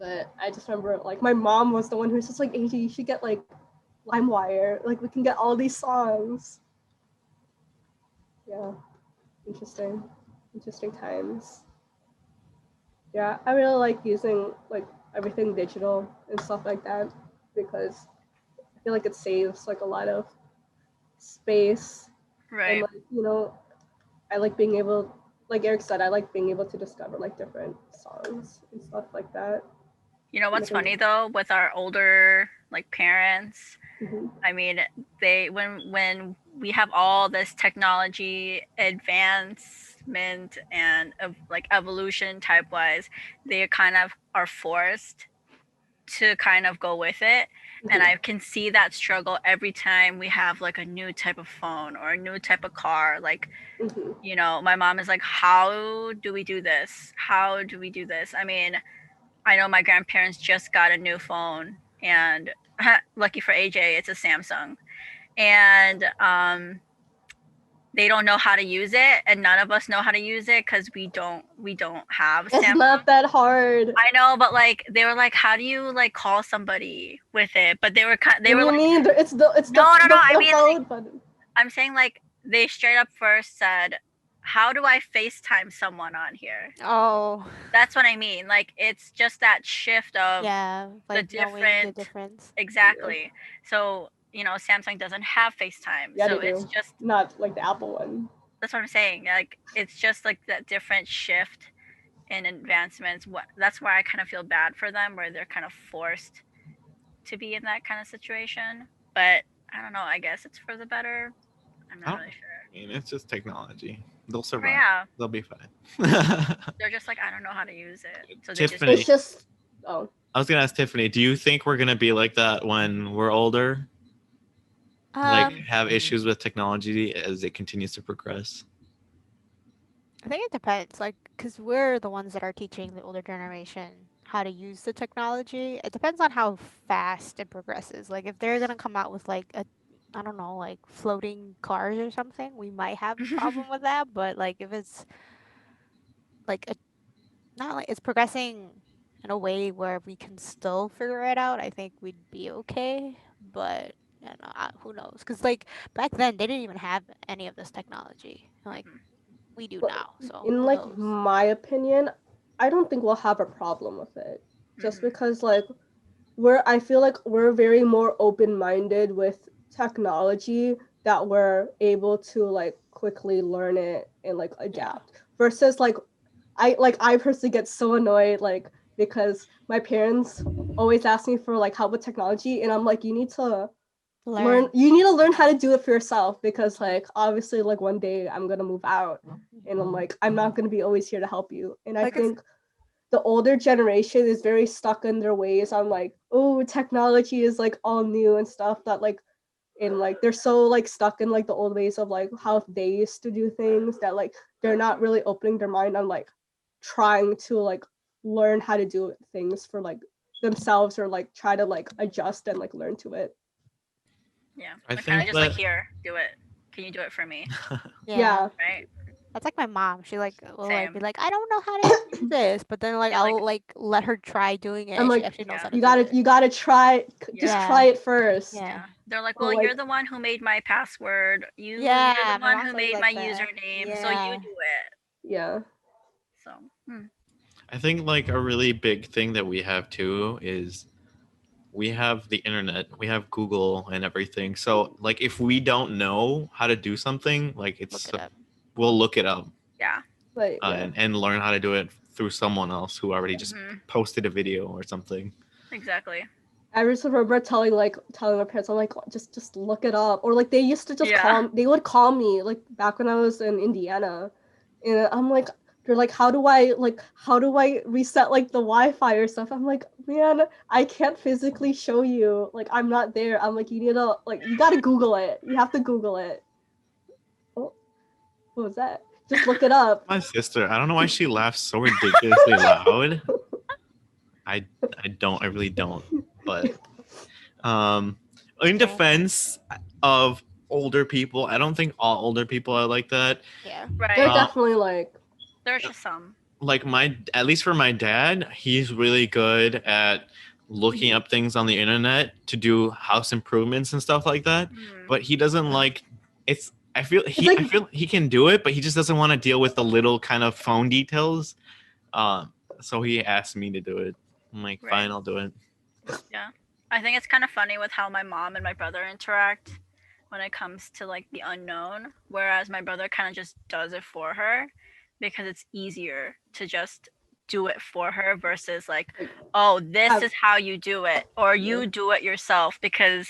But I just remember like my mom was the one who's just like, AJ, you should get like LimeWire. Like we can get all these songs. Yeah. Interesting. Interesting times. Yeah, I really like using like everything digital and stuff like that because I feel like it saves like a lot of space and Right. like I like being able, like Eric said, I like being able to discover like different songs and stuff like that. You know what's Making- funny though with our older like parents? Mhm. I mean, they when we have all this technology advancement and like evolution type wise, they kind of are forced to kind of go with it. And Mhm. I can see that struggle every time we have like a new type of phone or a new type of car. Like, Mhm. you know, my mom is like, how do we do this? How do we do this? I mean, I know my grandparents just got a new phone, and lucky for AJ, it's a Samsung. And they don't know how to use it, and none of us know how to use it because we don't have It's Samsung. not that hard. I know, but like they were like, how do you like call somebody with it? But they were What were do you like, mean? It's no, I mean, like, phone button. I'm saying like they straight up first said, how do I FaceTime someone on here? Oh. That's what I mean. Like it's just that shift of Yeah. Like knowing the different difference. exactly. So, you know, Samsung doesn't have FaceTime. Yeah, So they it's do. just Not like the Apple one. that's what I'm saying. Like it's just like that different shift in advancements. That's why I kind of feel bad for them where they're kind of forced to be in that kind of situation. But I don't know, I guess it's for the better. I'm not Oh. really sure. I mean, it's just technology. They'll But survive. yeah, They'll be fine. they're just like, I don't know how to use it. So they Tiffany. It's just oh. I was gonna ask Tiffany, do you think we're gonna be like that when we're older? Like have issues with technology as it continues to progress? I think it depends, like, because we're the ones that are teaching the older generation how to use the technology. It depends on how fast it progresses. Like, if they're gonna come out with like I don't know, like floating cars or something, we might have a problem with that. But like, if it's like not like it's progressing in a way where we can still figure it out, I think we'd be okay. But you know, who knows? Because like back then, they didn't even have any of this technology. Like we do But now. So in who like knows? my opinion, I don't think we'll have a problem with it. Just Mhm. because like I feel like we're very more open-minded with technology that we're able to like quickly learn it and like adapt. Versus like I personally get so annoyed like because my parents always ask me for like help with technology and I'm like you need to learn how to do it for yourself because like obviously like one day I'm gonna move out and I'm like I'm not gonna be always here to help you and I Like, it's- think the older generation is very stuck in their ways on like oh technology is like all new and stuff that like and like they're so like stuck in like the old ways of like how they used to do things that like they're not really opening their mind on like trying to like learn how to do things for like themselves or like try to like adjust and like learn to it. Yeah. I They're kind of think just like, that- here, do it. Can you do it for me? Yeah. Right? That's like my mom. She like will like be Same. like, I don't know how to do this, but then like Yeah, I'll like- like let her try doing it. I'm And like, she actually knows yeah. how to You do gotta it. you gotta try just Yeah. try it first. Yeah. Yeah. They're like, Or, well, like- you're the one who made my password. You're Yeah, the my one mom's who always made like my that. username, so Yeah. you do it. Yeah. So, I think like a really big thing that we have too is we have the internet, we have Google and everything. So like if we don't know how to do something, like Look it up. we'll look it up yeah. But yeah. and learn how to do it through someone else who already just Mhm. posted a video or something. Exactly. I just remember telling my parents, I'm like, just look it up. Or like they used to just Yeah. they would call me like back when I was in Indiana. And I'm like, they're like, how do I reset like the Wi-Fi or stuff? I'm like, man, I can't physically show you. Like I'm not there. I'm like, you gotta Google it. You have to Google it. Oh, what was that? Just look it up. My sister, I don't know why she laughs so ridiculously loud. I really don't. But in defense of older people, I don't think all older people are like that. Yeah. They're Right. definitely like, There's just some. Like at least for my dad, he's really good at looking up things on the internet to do house improvements and stuff like that. But he doesn't like it's. I feel he can do it, but he just doesn't want to deal with the little kind of phone details. So he asked me to do it. I'm like, Right. fine, I'll do it. Yeah. I think it's kind of funny with how my mom and my brother interact when it comes to like the unknown, whereas my brother kind of just does it for her because it's easier to just do it for her versus like, oh, this is how you do it, or you do it yourself, because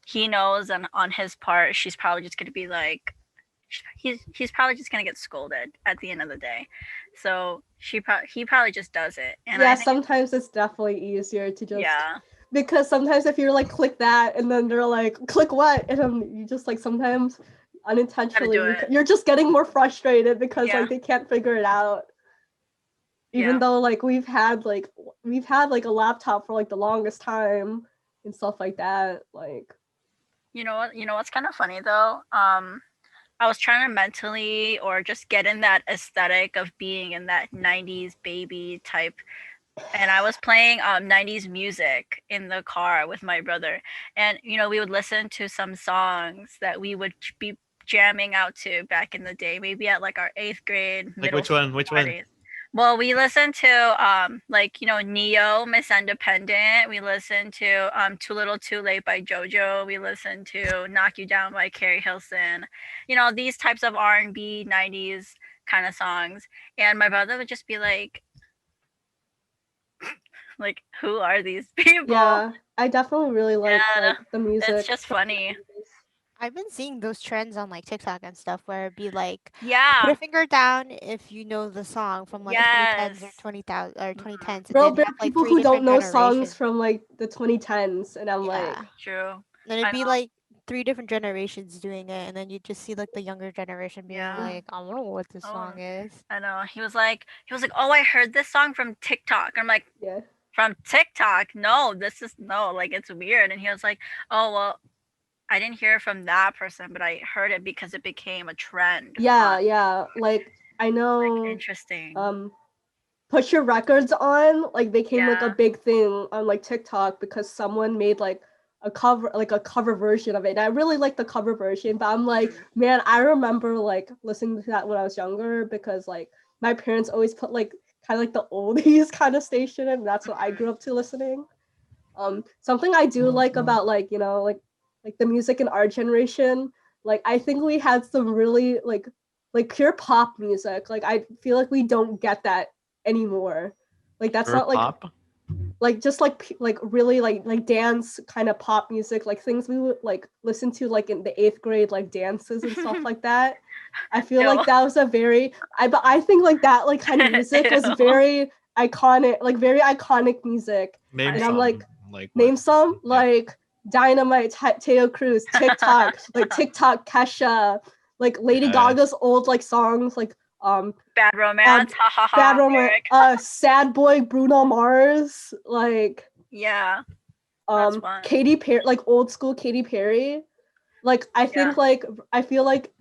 he knows, and on his part she's probably just going to be like, he's probably just going to get scolded at the end of the day, so he probably just does it. And yeah, I think, sometimes it's definitely easier to just, yeah, because sometimes if you're like click that and then they're like click what, and then you just like sometimes unintentionally do it. you're just getting more frustrated because Yeah. like they can't figure it out. Even Yeah. though like we've had like a laptop for like the longest time and stuff like that. Like, you know what's kind of funny though, I was trying to mentally or just get in that aesthetic of being in that 90s baby type, and I was playing 90s music in the car with my brother, and we would listen to some songs that we would be jamming out to back in the day, maybe at like our 8th grade Like which one? parties. Well, we listened to like Neo, Miss Independent. We listened to Too Little Too Late by JoJo. We listened to Knock You Down by Carrie Hilson. These types of R&B 90s kind of songs. And my brother would just be like, who are these people? yeah, I definitely really like the music. It's just funny. I've been seeing those trends on like TikTok and stuff where it'd be like, Yeah. put a finger down if you know the song from like 2010s or Yes. 20,000 or 2010s. And Bro, then there have, are like, people 3 who don't different know songs generations. from like the 2010s, and I'm like, Yeah. True. Then it'd be like 3 different generations doing it, and then you just see like the younger generation being Yeah. like, I don't know what this song is. I know. He was like, oh, I heard this song from TikTok. I'm like, yeah, from TikTok? No, like, it's weird. And he was like, oh, well, I didn't hear it from that person, but I heard it because it became a trend. yeah. Like, I know. Like, interesting. Put Your Records On like became like a Yeah. big thing on like TikTok because someone made like a cover version of it. And I really like the cover version, but I'm like, man, I remember like listening to that when I was younger because like my parents always put like kind of like the oldies kind of station, and that's what I grew up to listening. Something I do like about like like the music in our generation, like I think we had some really like pure pop music. Like I feel like we don't get that anymore. Like that's not like pop? like just like really like dance kind of pop music, like things we would like listen to like in the 8th grade, like dances and stuff like that. I feel like that was a very but I think like that like kind of music was very iconic music. Name and some, I'm like name what? Some like Dynamite, Teo Cruz, TikTok, like TikTok Kesha, like Lady Gaga's old like songs, like Bad Romance, Bad Romance, Sad Boy, Bruno Mars, like yeah, Katy Perry, like old school Katy Perry. Like I think I feel like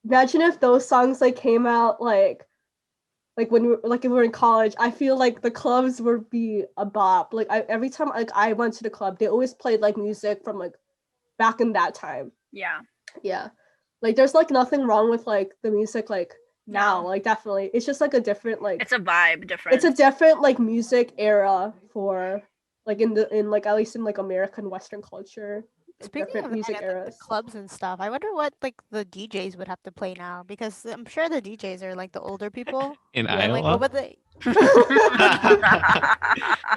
imagine if those songs like came out like when if we were in college. I feel like the clubs would be a bop. Like every time like I went to the club, they always played like music from like back in that time. Yeah, like there's like nothing wrong with like the music like now. Like definitely it's just like a different like it's a vibe different. It's a different like music era for like in like at least in like American Western culture. Speaking of music eras, the clubs and stuff, I wonder what like the DJs would have to play now, because I'm sure the DJs are like the older people. In Iowa? Like, what would they?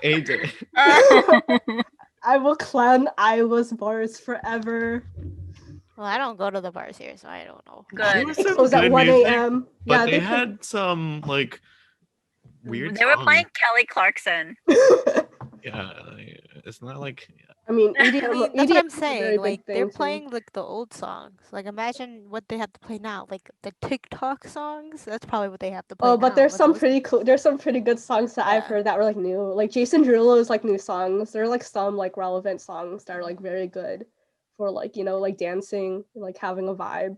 AJ. I will clown Iowa's bars forever. Well, I don't go to the bars here, so I don't know. Good. It was at 1 a.m. But Yeah, they had some like weird. They were playing Kelly Clarkson. Yeah, it's not like. I mean, I EDM, mean, that's what I'm is a very saying. big Like they're thing too. playing like the old songs. Like imagine what they have to play now. Like the TikTok songs. That's probably what they have to play Oh, now. but there's what some those- pretty cool. There's some pretty good songs that I've Yeah. heard that were like new. Like Jason Derulo's like new songs. There are like some like relevant songs that are like very good for like like dancing, like having a vibe.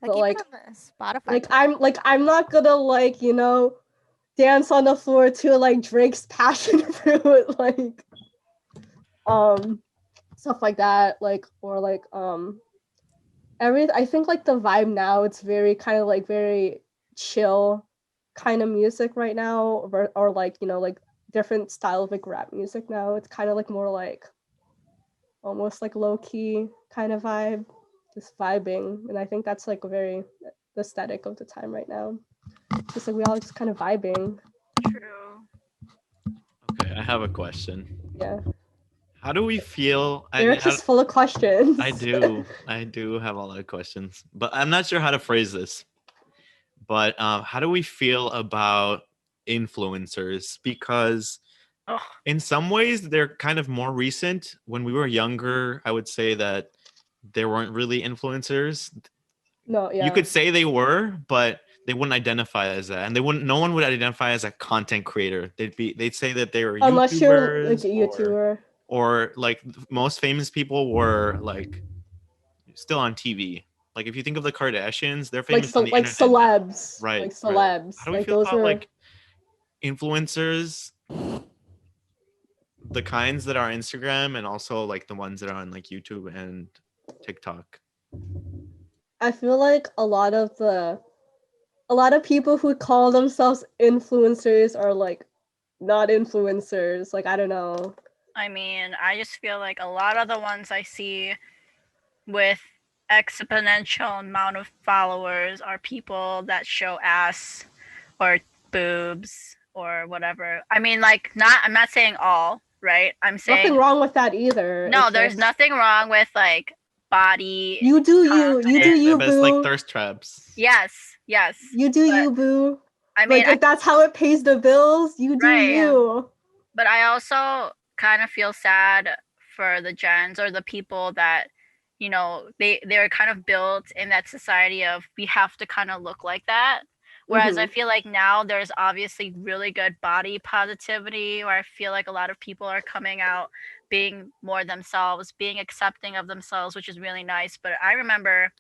Like But even like on the Spotify. I'm not gonna like dance on the floor to like Drake's Passion Fruit, like stuff like that, like or like I think like the vibe now, it's very kind of like very chill kind of music right now, or like like different style of like rap music now. It's kind of like more like almost like low key kind of vibe, just vibing, and I think that's like a very the aesthetic of the time right now. Just like we all just kind of vibing. True. Okay, I have a question. Yeah, How do we feel? Eric's just full of questions. I do have a lot of questions, but I'm not sure how to phrase this. But how do we feel about influencers? Because Ugh. in some ways they're kind of more recent. When we were younger, I would say that there weren't really influencers. No, yeah. You could say they were, but they wouldn't identify as that, and no one would identify as a content creator. They'd say that they were Unless you're like YouTubers, a YouTuber. or like most famous people were like still on TV. Like if you think of the Kardashians, they're Like famous on the like internet now. celebs. Right? Like Right. celebs. How do we like feel those about were like influencers, the kinds that are on Instagram and also like the ones that are on like YouTube and TikTok? I feel like a lot of people who call themselves influencers are like not influencers. Like I don't know. I mean, I just feel like a lot of the ones I see with exponential amount of followers are people that show ass or boobs or whatever. I mean, like I'm not saying all, right? I'm saying Nothing wrong with that either. no, It's there's just, nothing wrong with like body. you do you. You do you, But it's like boo. thirst traps. Yes. You do but- you, boo. I mean, Like if that's how it pays the bills, you do Right. you. but I also kind of feel sad for the gens or the people that they're kind of built in that society of we have to kind of look like that. Whereas I feel like now there's obviously really good body positivity, where I feel like a lot of people are coming out being more themselves, being accepting of themselves, which is really nice. But I remember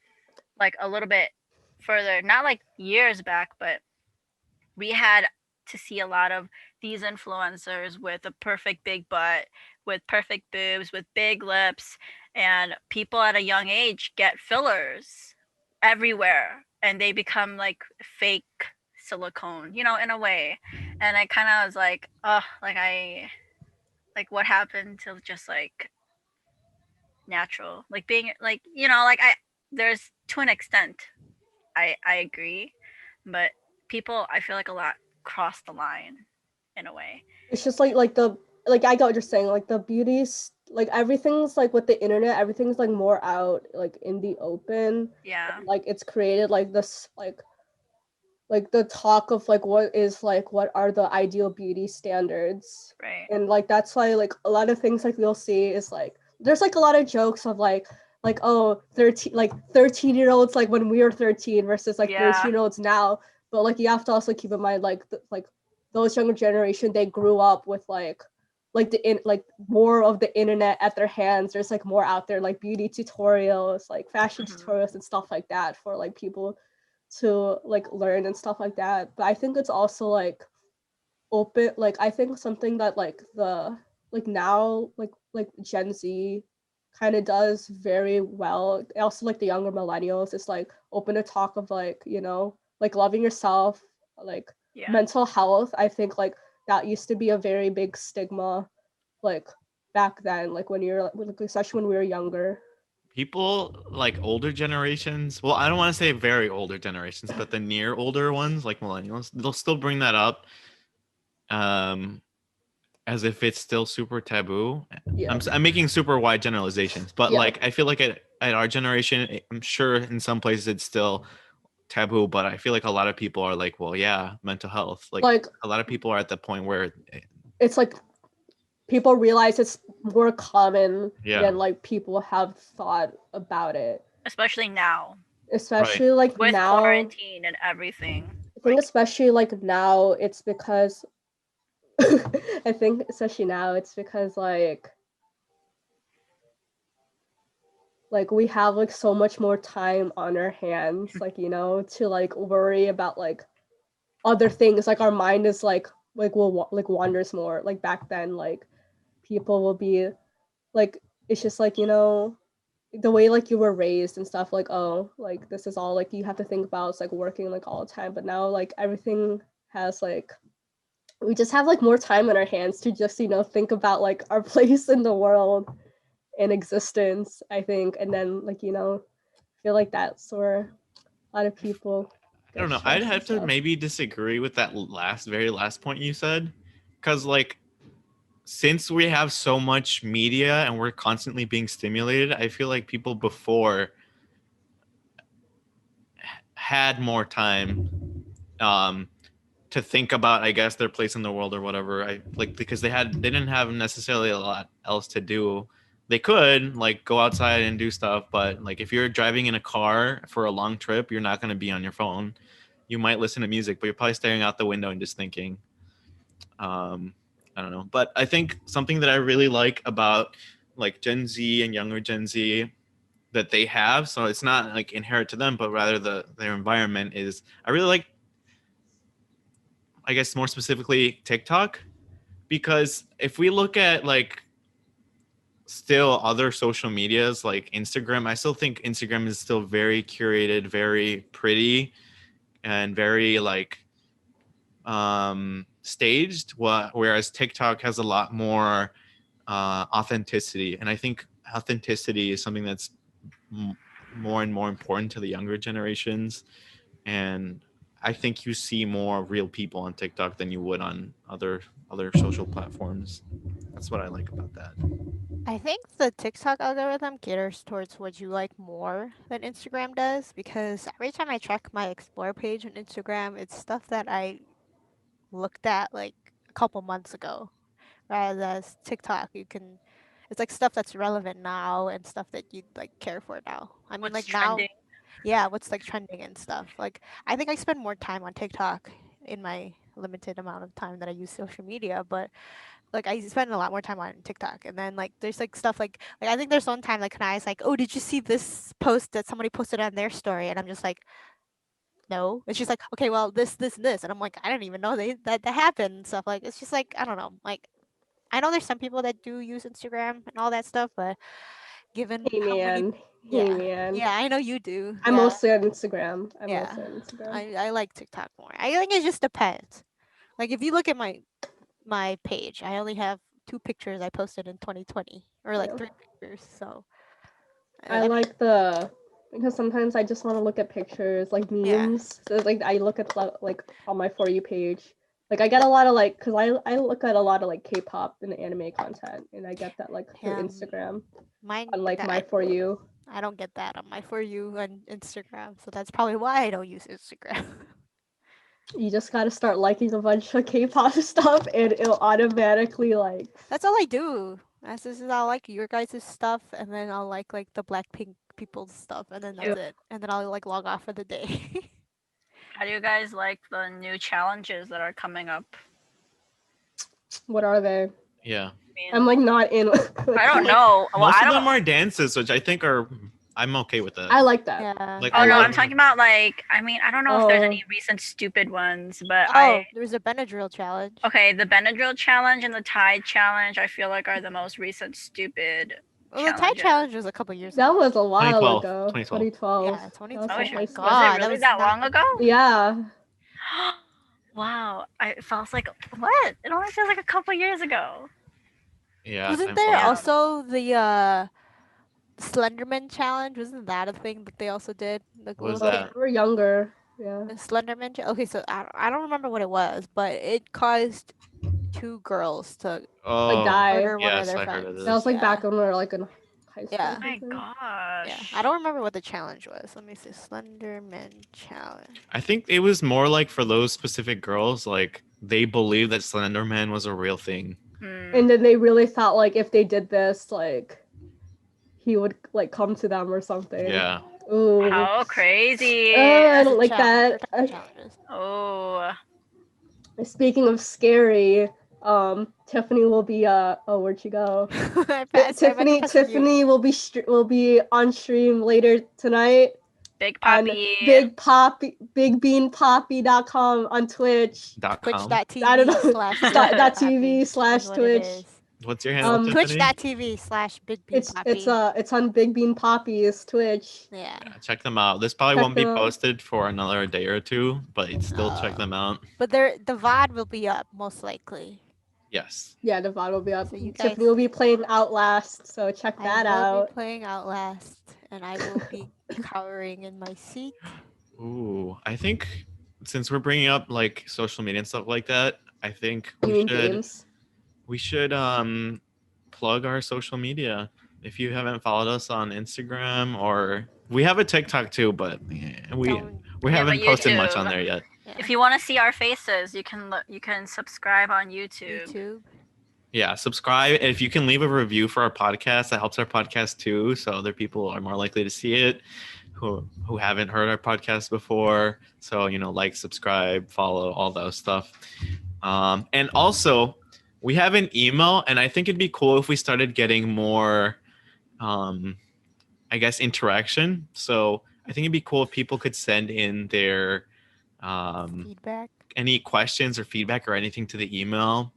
like a little bit further, not like years back, but we had to see a lot of these influencers with a perfect big butt, with perfect boobs, with big lips, and people at a young age get fillers everywhere and they become like fake silicone, in a way. And I kind of was like, oh, like what happened to just like natural, like being like, like there's to an extent, I agree, but people I feel like a lot cross the line in a way. It's just like I get what you're saying. Like the beauties, like everything's like with the internet, everything's like more out like in the open. Yeah. Like it's created like this like the talk of like what are the ideal beauty standards. Right. And like that's why like a lot of things like you'll see is like there's like a lot of jokes of like oh 13-year-olds like when we were 13 versus like Yeah. 13-year-olds now. But like you have to also keep in mind like like those younger generation, they grew up with like more of the internet at their hands. There's like more out there, like beauty tutorials, like fashion tutorials and stuff like that for like people to like learn and stuff like that. But I think it's also like open, like I think something that like the like now like Gen Z kind of does very well, also like the younger millennials, is like open to talk of like like loving yourself, like mental health. I think like that used to be a very big stigma like back then, like when you're like, especially when we were younger. People like older generations, well, I don't want to say very older generations, but the near older ones like millennials, they'll still bring that up as if it's still super taboo. Yeah. I'm making super wide generalizations, but Yeah. like I feel like at our generation, I'm sure in some places it's still taboo, but I feel like a lot of people are like, well, yeah, mental health. Like a lot of people are at the point where it's like people realize it's more common Yeah. than like people have thought about it. Especially now Especially like with now. quarantine and everything. I think especially like now it's because I think especially now it's because like we have like so much more time on our hands, like, you know, to like worry about like other things. Like our mind is like will like wanders more. Like back then, like people will be like, it's just like, you know, the way like you were raised and stuff, like, oh, like this is all like you have to think about, it's like working like all the time. But now like everything has like, we just have like more time in our hands to just, you know, think about like our place in the world and existence, I think. And then like, you know, feel like that's where a lot of people I don't know. get I'd stressed and have to stuff. maybe disagree with that very last point you said, because like since we have so much media and we're constantly being stimulated, I feel like people before had more time to think about, I guess, their place in the world or whatever. I like because they didn't have necessarily a lot else to do. They could like go outside and do stuff, but like if you're driving in a car for a long trip, you're not going to be on your phone. You might listen to music, but you're probably staring out the window and just thinking. I don't know, but I think something that I really like about like Gen Z and younger Gen Z that they have, so it's not like inherent to them, but rather their environment is. I really like, I guess more specifically TikTok, because if we look at like still other social medias like Instagram, I still think Instagram is still very curated, very pretty, and very like staged, whereas TikTok has a lot more authenticity. And I think authenticity is something that's more and more important to the younger generations. And I think you see more real people on TikTok than you would on other social platforms. That's what I like about that. I think the TikTok algorithm caters towards what you like more than Instagram does, because every time I check my explore page on Instagram, it's stuff that I looked at like a couple months ago. Whereas TikTok, it's like stuff that's relevant now and stuff that you like care for now. I mean, What's like trending? now, yeah, what's like trending and stuff. Like I think I spend more time on TikTok in my limited amount of time that I use social media, but like I spend a lot more time on TikTok. And then like there's like stuff like I think there's one time like Kanai's like, oh, did you see this post that somebody posted on their story? And I'm just like, no. And she's like, okay, well this, and I'm like, I didn't even know that happened and stuff. Like it's just like I don't know. Like I know there's some people that do use Instagram and all that stuff, but given Hey how many, man, hey yeah, man. yeah, I know you do. I'm Yeah, mostly on Instagram. yeah. Instagram. I like TikTok more. I think it just depends. Like if you look at my page, I only have 2 pictures I posted in 2020, or like Yeah. 3 pictures. So I mean, like because sometimes I just want to look at pictures, like yeah, memes. So like I look at like on my For You page. Like I get a lot of like, cause I look at a lot of like K-pop and anime content, and I get that like through Instagram mine on like that my For You. I don't get that on my For You on Instagram, so that's probably why I don't use Instagram. You just gotta start liking a bunch of K-pop stuff, and it'll automatically like. That's all I do. This is I'll like your guys' stuff, and then I'll like the Blackpink people's stuff, and then that's it. And then I'll like log off for the day. How do you guys like the new challenges that are coming up? What are they? Yeah. I'm like not in. I don't know. Well, Most I of don't. them are dances, which I think I'm okay with that. I like that. Yeah. Like, Oh I no, like- I'm talking about like. I mean, I don't know if there's Oh. any recent stupid ones, but Oh, there was a Benadryl challenge. okay, the Benadryl challenge and the Tide challenge, I feel like are the most recent stupid. Well, the Tide challenges. challenge was a couple years That ago. was a while 2012, ago. 2012. Yeah, That 2012. was Oh, like my my was God, it really was that not- long ago? Yeah. Wow, it feels like what? It only feels like a couple years ago. Yeah. Wasn't time there flies. also the Slenderman challenge? Wasn't that a thing that they also did? The What was little that? kid- We're younger. Yeah. The Slenderman. Okay, so I don't remember what it was, but it caused 2 girls to Oh, die. murder one of yes, their I heard of friends. That was like Yeah. back when we were like in high school. Yeah. or My something. gosh. Yeah, I don't remember what the challenge was. Let me see. Slenderman challenge. I think it was more like for those specific girls, like they believed that Slender Man was a real thing. And then they really thought like if they did this, like he would like come to them or something. Yeah. Ooh. How crazy. I It's don't a like challenge. that. They're challenges. Oh. Speaking of scary, Tiffany will be where'd she go? I went to press mute. Tiffany will be on stream later tonight Big on Poppy. bigbeanpoppy.com on Twitch. .com. I don't know. Twitch.tv/bigbeanpoppy .tv/Twitch. is what it is. What's your handle, Tiffany? Twitch.tv/bigbeanpoppy. It's on Big Bean Poppy's Twitch. Yeah. Yeah, check them out. This probably Check won't be them out. posted for another day or two, but still check Oh. them out. But the VOD will be up most likely. Yes. Yeah, the VOD will be up. So you Tiffany guys- will be playing Outlast, so check that I will out. be playing Outlast, and I will be cowering in my seat. Ooh, I think since we're bringing up like social media and stuff like that, I think You mean games? we should plug our social media. If you haven't followed us on Instagram, or we have a TikTok too, but we Don't- haven't but posted much on YouTube. there yet. Yeah. If you want to see our faces, you can subscribe on YouTube. YouTube. Yeah, subscribe. If you can leave a review for our podcast, that helps our podcast too, so other people are more likely to see it who haven't heard our podcast before. So, like, subscribe, follow, all those stuff. And also, we have an email, and I think it'd be cool if we started getting more, I guess, interaction. So I think it'd be cool if people could send in their Feedback. any questions or feedback or anything to the email.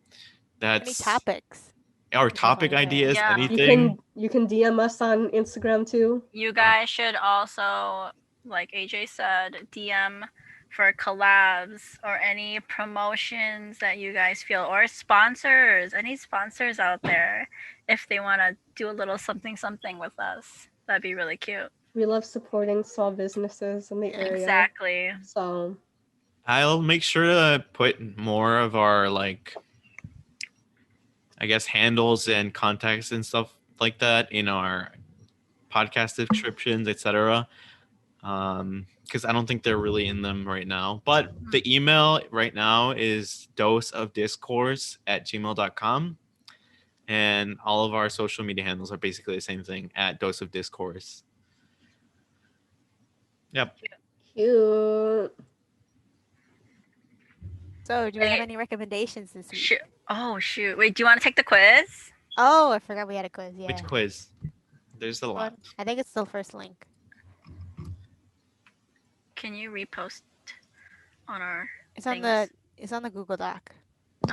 Any That's topics. or Which is topic fine, yeah. ideas, Yeah. anything. You can DM us on Instagram too. You guys should also, like AJ said, DM for collabs or any promotions that you guys feel, or sponsors, any sponsors out there, if they want to do a little something with us. That'd be really cute. We love supporting small businesses in the area. Exactly. So I'll make sure to put more of our I guess handles and contacts and stuff like that in our podcast descriptions, etc. Because I don't think they're really in them right now. But the email right now is doseofdiscourse@gmail.com. And all of our social media handles are basically the same thing, @doseofdiscourse. Yep. cute. So, do we have Wait. any recommendations this week? Shoot. Oh shoot. Wait, do you want to take the quiz? Oh, I forgot we had a quiz. Yeah. Which quiz? There's a lot. I think it's the first link. Can you repost on our It's on things? It's on the Google Doc.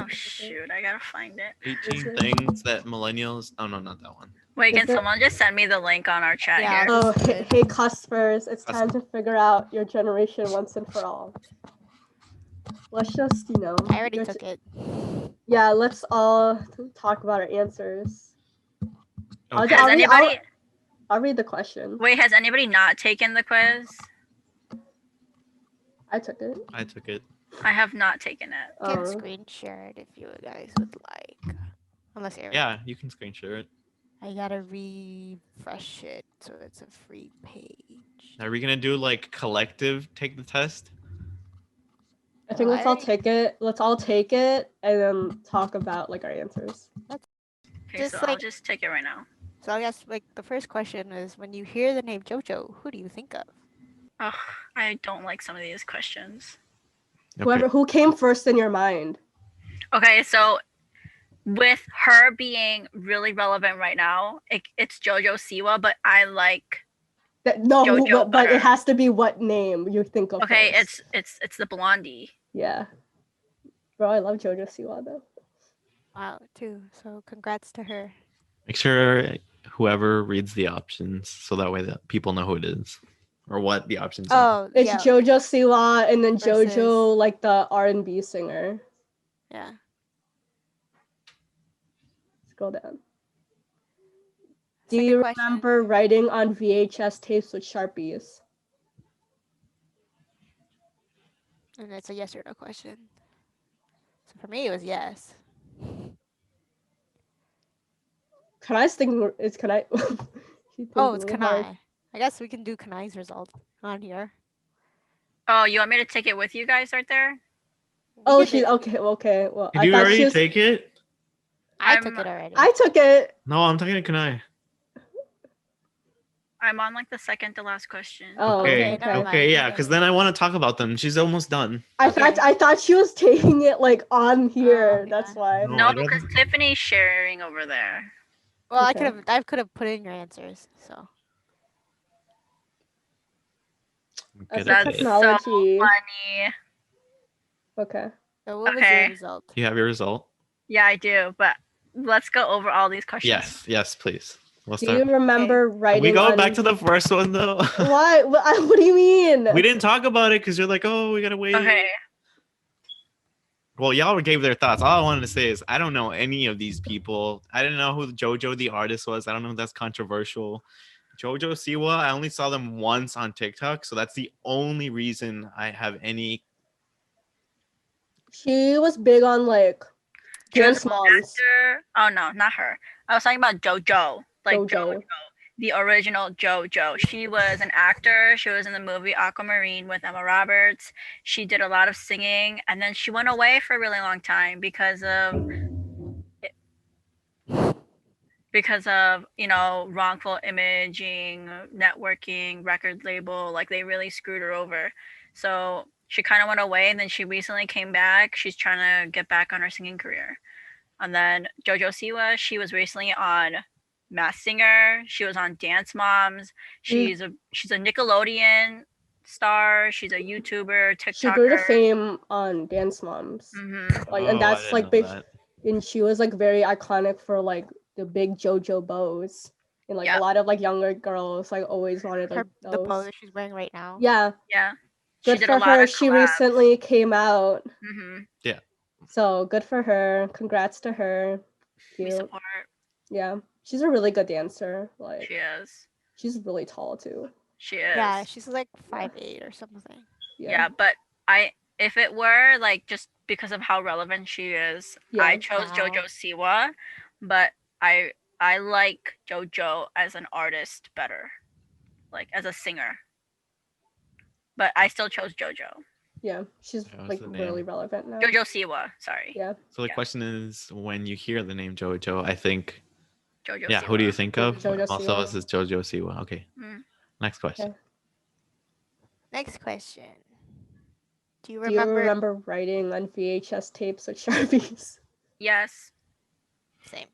Oh shoot, I gotta find it. 18 things that millennials. Oh no, not that one. Wait, Is can there- someone just send me the link on our chat Yeah, here? I'll Oh, just- hey cuspers, it's time to figure out your generation once and for all. Let's just, I already took it. Yeah, let's all talk about our answers. Okay. Has anybody I'll read the question. wait, has anybody not taken the quiz? I took it. I took it. I have not taken it. You can Oh. screen share it if you guys would like. Unless Aaron. Yeah, you can screen share it. I gotta refresh it so it's a free page. Are we gonna do collective take the test? I think let's all Alright. take it. Let's all take it and then talk about our answers. Okay, Just so I'll like- just take it right now. So I guess the first question is, when you hear the name JoJo, who do you think of? Ugh, I don't like some of these questions. Who came first in your mind? Okay, so with her being really relevant right now, it's JoJo Siwa, but I like. No, JoJo but better. it has to be what name you think of. Okay, first. it's the blondie. Yeah. Bro, I love JoJo Siwa though. Wow, too. So congrats to her. Make sure whoever reads the options so that way that people know who it is or what the options are. Oh, It's yeah. JoJo Siwa and then Versus- JoJo, like the R&B singer. Yeah. Scroll down. Do Second you question. remember writing on VHS tapes with Sharpies? And it's a yes or no question. So for me, it was yes. Kanai's thinking it's Kanai. Oh, it's Kanai. I guess we can do Kanai's result on here. Oh, you want me to take it with you guys right there? Oh, We can she's do- okay. Okay. Well, Did you thought already she was- take it? I took I'm- it already. I took it. No, I'm talking to Kanai. I'm on like the second to last question. Oh, Okay. never mind, Okay. Yeah, okay. because then I want to talk about them. She's almost done. I thought she was taking it like on here. Oh, That's yeah. why. No, No, I'd rather- because Tiffany's sharing over there. Well, Okay. I could have put in your answers. So I'm That's good at That's it. technology. Funny. Okay. so what was Okay. your result? You have your result? Yeah, I do. But let's go over all these questions. Yes. Yes, please. We'll Do start. you remember Can writing? we go on... back to the first one though? What? What do you mean? We didn't talk about it because you're like, oh, we gotta wait. Okay. Well, y'all gave their thoughts. All I wanted to say is I don't know any of these people. I didn't know who JoJo the artist was. I don't know if that's controversial. JoJo Siwa, I only saw them once on TikTok, so that's the only reason I have any. She was big on like She was dance an moms. actor. Oh no, not her. I was talking about JoJo. Like JoJo. JoJo. The original JoJo. She was an actor. She was in the movie Aquamarine with Emma Roberts. She did a lot of singing, and then she went away for a really long time because of wrongful imaging, networking, record label. Like they really screwed her over. So she kind of went away, and then she recently came back. She's trying to get back on her singing career. And then JoJo Siwa, she was recently on Masked Singer. She was on Dance Moms. She's a Nickelodeon star. She's a YouTuber, TikToker. She grew to fame on Dance Moms. Mhm. Like, Oh, and I that's didn't like know big. that. And she was like very iconic for like the big JoJo bows. And like Yep. a lot of like younger girls like always wanted like The those. bow that she's wearing right now. Yeah, Yeah. She good did for a lot her. of She collabs. recently came out. Mhm. So good for her. Congrats to her. We Cute. support. Yeah. She's a really good dancer. Like She is. she's really tall too. She is. Yeah, she's like 5'8" or something. Yeah, but if it were like just because of how relevant she is, I Yeah. chose Wow. JoJo Siwa, but I like JoJo as an artist better, like as a singer. But I still chose JoJo. Yeah. She's That was like the really name. relevant now. JoJo Siwa, sorry. Yeah. So the Yeah. question is, when you hear the name JoJo, I think, JoJo yeah, Siwa. who do you think of? JoJo Most of Siwa. us is JoJo Siwa. Okay. Mm. Next question. Okay. Next question. Do you Do you remember? remember writing on VHS tapes with Sharpies? Yes. Same.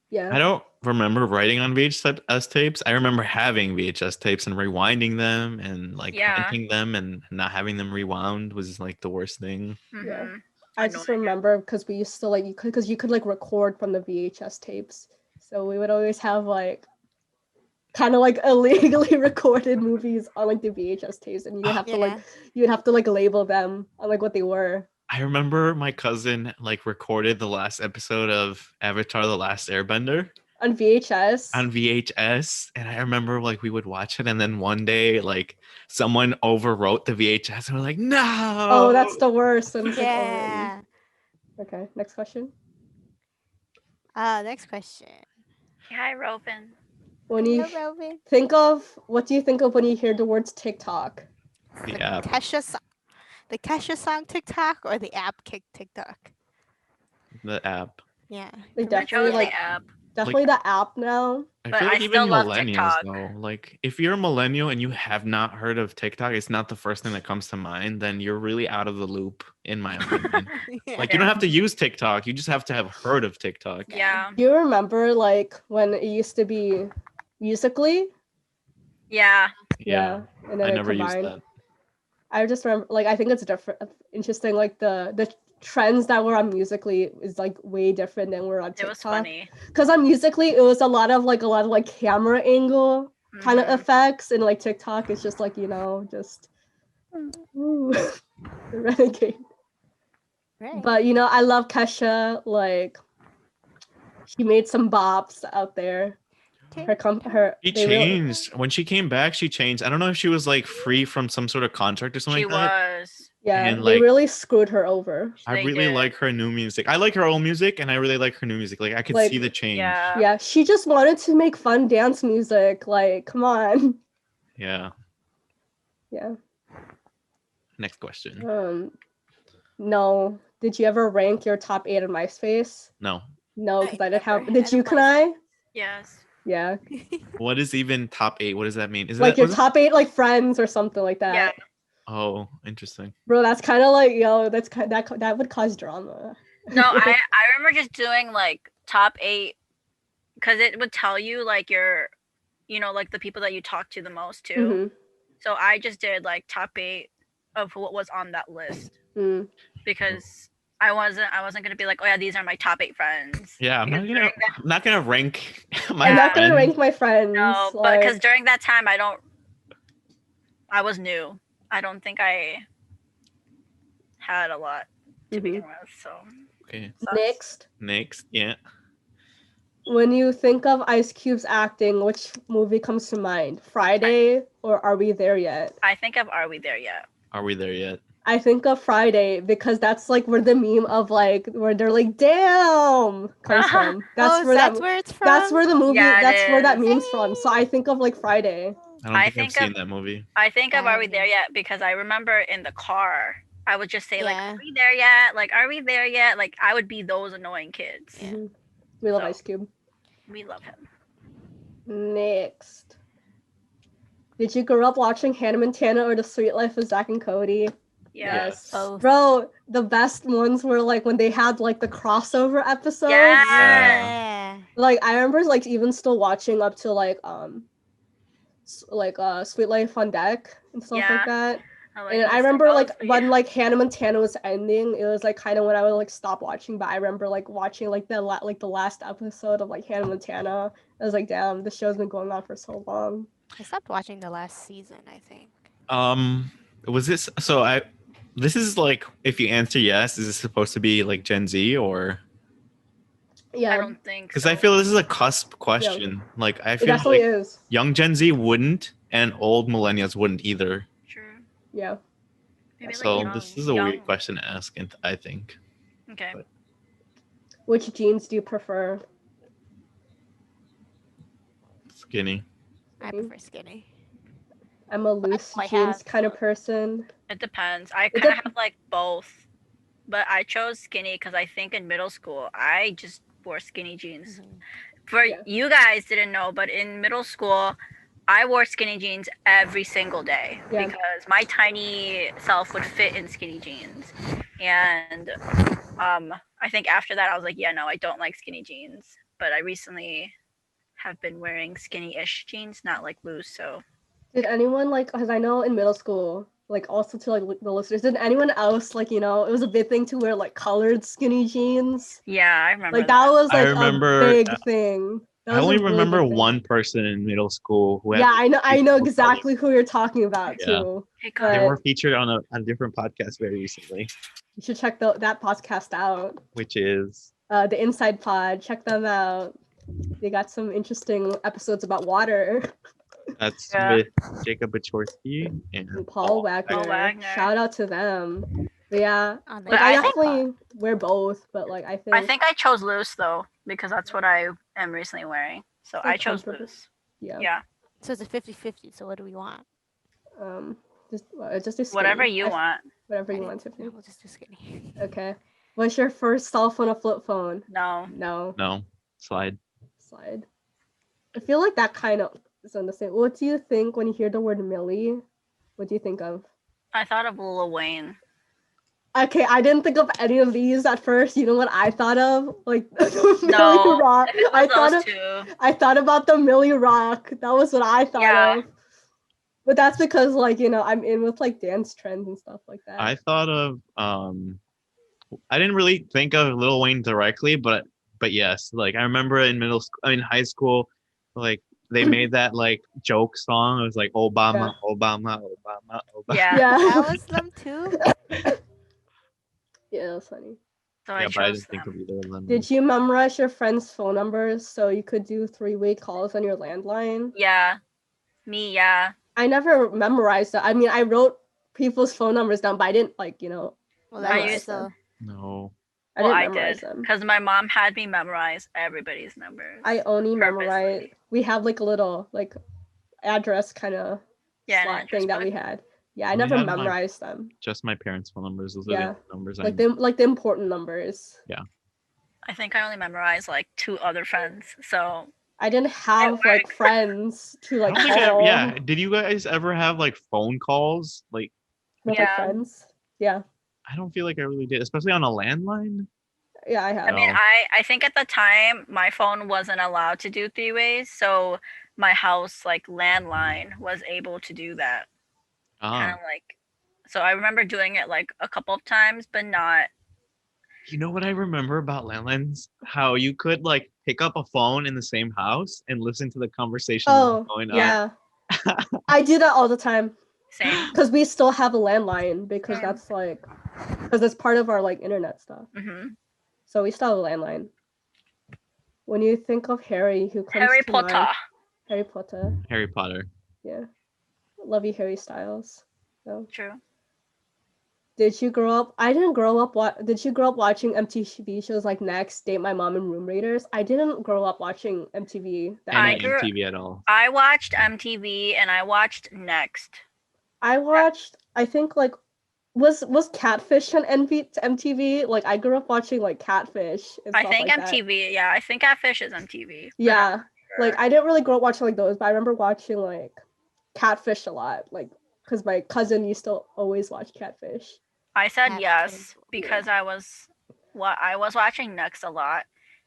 Yeah. I don't remember writing on VHS tapes. I remember having VHS tapes and rewinding them and like Yeah. renting them and not having them rewound was like the worst thing. Yeah. Mhm. I just remember because we used to like you could like record from the VHS tapes. So we would always have like kind of like illegally recorded movies on like the VHS tapes, and you would have to like label them on like what they were. I remember my cousin like recorded the last episode of Avatar: The Last Airbender On VHS. on VHS, and I remember like we would watch it, and then one day like someone overwrote the VHS, and we're like, no. Oh, that's the worst. And it's like, oh, really? Yeah. Okay, next question. Next question. Hi, Robin. When you Hello, Robin. think of what do you think of when you hear the words TikTok? The app. The Kesha song TikTok or the app kick TikTok? The app. Yeah. Like I chose definitely like the app. definitely the app now. I But feel I like still even love millennials TikTok. though, like if you're a millennial and you have not heard of TikTok, it's not the first thing that comes to mind, then you're really out of the loop, in my opinion. Yeah. Like you don't have to use TikTok, you just have to have heard of TikTok. Yeah. Do you remember like when it used to be Musically? Yeah. Yeah. And then I it never used combined. that. I just remember like I think it's different interesting like the trends that were on Musically is like way different than were on It was TikTok. funny. Because on Musically it was a lot of like camera angle kind of Mhm. effects, and like TikTok is just like just ooh, the renegade. Right. But I love Kesha. Like she made some bops out there. She they really- changed. When she came back, she changed. I don't know if she was like free from some sort of contract or something She like that. was. yeah, and, they like- really screwed her over. I They really did. like her new music. I like her old music and I really like her new music. Like I could Like, see the change. Yeah. Yeah, she just wanted to make fun dance music. Like, come on. Yeah. Yeah. Next question. No. Did you ever rank your top 8 on MySpace? No. No, because I didn't never have. Did had you? a Can I? Yes. Yeah. What is even top 8? What does that mean? Is Like that your was it- top 8 like friends or something like that. Yeah. Oh, interesting. Bro, that's kind of like that's that would cause drama. No, I remember just doing like top 8 because it would tell you like your, like the people that you talk to the most too. Mhm. So I just did like top 8 of what was on that list Mm. because I wasn't gonna be like, oh yeah, these are my top 8 friends. Yeah, I'm Because not gonna rank my I'm not gonna friends. rank my friends. No, but like, because during that time I was new. I don't think I had a lot to Mhm. begin with. So Okay, sucks. next, yeah. When you think of Ice Cube's acting, which movie comes to mind? Friday or Are We There Yet? I think of Are We There Yet? Are we there yet? I think of Friday because that's like where the meme of like where they're like, "Damn," comes from. That's Oh, where that's where it's from. That's where the movie. Yeah, it that's where that is. meme's from. So I think of like Friday. I don't I think I've think seen of- that movie. I think of Are We There Dang. Yet because I remember in the car I would just say like, Yeah. Are we there yet? Like, are we there yet? Like, I would be those annoying kids. Yeah. Mhm. We love So- Ice Cube. We love him. Next. Did you grow up watching Hannah Montana or The Sweet Life of Zack and Cody? Yes. Both. Bro, the best ones were like when they had like the crossover episodes. Yeah. Yeah. Like I remember like even still watching up to like Sweet Life on Deck and stuff Yeah. like that. like And I Mr. remember like Mosby. when like Hannah Montana was ending, it was like kind of when I would like stop watching. But I remember like watching like the last episode of like Hannah Montana. I was like, damn, this show's been going on for so long. I stopped watching the last season, I think. Was this so? This is like if you answer yes, is this supposed to be like Gen Z or? Yeah, I don't think Because so. I feel this is a cusp question. Like I it feel definitely like is. young Gen Z wouldn't, and old millennials wouldn't either. True. Yeah. Maybe So like this is a young. weird question to ask, and I think Okay. but- Which jeans do you prefer? skinny. I prefer skinny. I'm a loose I jeans have- kind of person. It depends. I It kind of dep- have like both, but I chose skinny because I think in middle school I just wore skinny jeans. Mhm. For Yeah. you guys didn't know, but in middle school, I wore skinny jeans every single day Yeah. because my tiny self would fit in skinny jeans. And I think after that I was like, yeah, no, I don't like skinny jeans. But I recently have been wearing skinny-ish jeans, not like loose. So Did anyone like? Because I know in middle school, like also to like the listeners, did anyone else like it was a big thing to wear like colored skinny jeans? yeah, I remember Like that was I like remember- a big thing. That I was a only really remember big thing. one person in middle school who had. Yeah, I know beautiful exactly who you're talking about Yeah. too. Hey, But They were featured on a different podcast very recently, you should check that podcast out. which is The Inside Pod. Check them out. They got some interesting episodes about water. that's Yeah. with Jacob Bachorsky and And Paul Wagner. Wagner. Shout out to them. But yeah, On the like I I think- definitely wear both, but like I think, I think I chose loose though because that's what I am recently wearing. So Like I chose comfortable. loose. yeah. Yeah, So it's a 50-50. So what do we want? Just a skinny. whatever you want. Whatever you Okay, want, Tiffany. no, we'll just do skinny. Okay. What's your first cell phone or flip phone? No, No. no slide. Slide. I feel like that kind of is on the same. What do you think when you hear the word Millie? What do you think of? I thought of Lil Wayne. Okay, I didn't think of any of these at first. You know what I thought of? Like No, Millie Rock. If it I was thought those of two, I thought about the Millie Rock. That was what I thought Yeah. of. But that's because like, I'm in with like dance trends and stuff like that. I thought of I didn't really think of Lil Wayne directly, but yes, like I remember in high school, like they made that like joke song. It was like Obama, Obama, Obama, Obama. yeah. Yeah. That was them too. Yeah, that's funny. So Yeah, I but I chose didn't think them. of either of them. Did you memorize your friends' phone numbers so you could do three-way calls on your landline? Yeah, me. Yeah, I never memorized that. I mean, I wrote people's phone numbers down, but I didn't like, Well, I that was used still. No. I well, didn't I memorize did them. because my mom had me memorize everybody's numbers. I only purposely. memorize. We have like a little like address kind of Yeah, an slot address thing that we book. had. Yeah, I We never had, like, memorized them. Just my parents' phone numbers. Those are Yeah. the only numbers I Like know. the important numbers. I think I only memorized like 2 other friends. So I didn't have like work. friends to I like don't think I, call yeah. Did you guys ever have like phone calls? Like, with like Yeah. friends. Yeah. I don't feel like I really did, especially on a landline. Yeah, I I have. mean, No. I think at the time my phone wasn't allowed to do 3-ways, so my house like landline was able to do that. Kind Ah, of like, so I remember doing it like a couple of times, but not. you know what I remember about landlines? How you could like pick up a phone in the same house and listen to the conversation that was Oh, going on. yeah. I do that all the time Same. because we still have a landline because Same. that's like because it's part of our like internet stuff. Hmm. So we still have a landline. When you think of Harry, who comes Harry to Potter. mind? Harry Potter. Harry Potter. Yeah. Love you, Harry Styles. So, True. did you grow up? I didn't grow up. Did you grow up watching MTV shows like Next, Date My Mom, and Room Raiders? I didn't grow up watching MTV that Any much. MTV at all? I watched MTV and I watched Next. I watched. I think like was Catfish on MTV? Like I grew up watching like Catfish and I stuff think like that. MTV. Yeah, I think Catfish is MTV. but I'm Yeah, not like sure. I didn't really grow up watching like those, but I remember watching like Catfish a lot, like because my cousin used to always watch Catfish. I said Catfish. yes because I was watching Next a lot,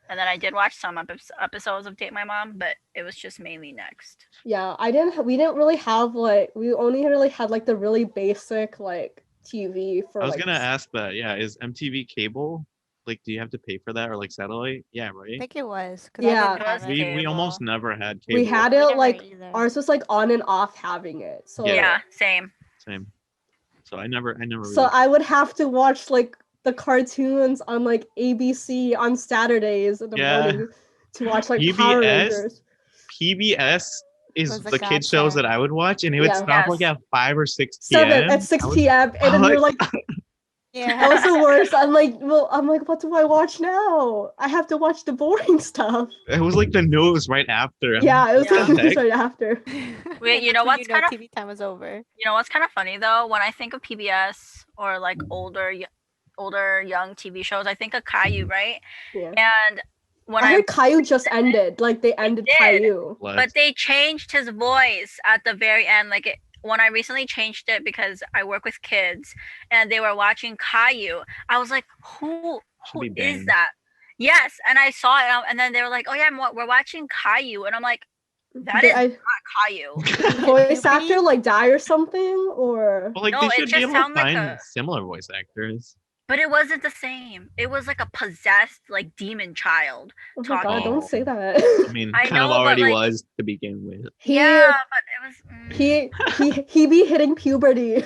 and then I did watch some episodes of Date My Mom, but it was just mainly Next. Yeah, we didn't really have like we only really had like the really basic like TV for I was like gonna ask that. Yeah, is MTV cable? Like, do you have to pay for that or like satellite? Yeah, I right. think it was because Yeah. I didn't have It it. was We almost cable. never had cable. we had We it never like either. ours was like on and off having it. So Yeah, same. Same. So I never so really. I would have to watch like the cartoons on like ABC on Saturdays in the Yeah. morning to watch like Power Rangers. PBS is Was a the kid shows that godsend. I would watch, and it would Yeah. stop like Yes. at 5 or 6 7 p.m. at 6 I would- p.m. and then you're like Yeah. that was the worst. I'm like, what do I watch now? I have to watch the boring stuff. It was like the news right after. Yeah, it was Yeah. the news right after. Wait, you And know that's when what's kind of TV time was over. You know what's kind of funny though? When I think of PBS or like older young TV shows, I think of Caillou, right? Yeah. And when I heard Caillou just ended. Like they ended did. Caillou. but they changed his voice at the very end. Like when I recently changed it because I work with kids and they were watching Caillou, I was like, who Should be is banned. that? Yes, and I saw it, and then they were like, "Oh yeah, we're watching Caillou," and I'm like, "That is not Caillou." voice actor like die or something or Well, like No, they it should be just able to sound like find a- similar voice actors. But it wasn't the same. It was like a possessed, like demon child. oh my god, talking. don't say that. I mean, I kind of know, but, already like- was to begin with. Yeah, but it was. he be hitting puberty.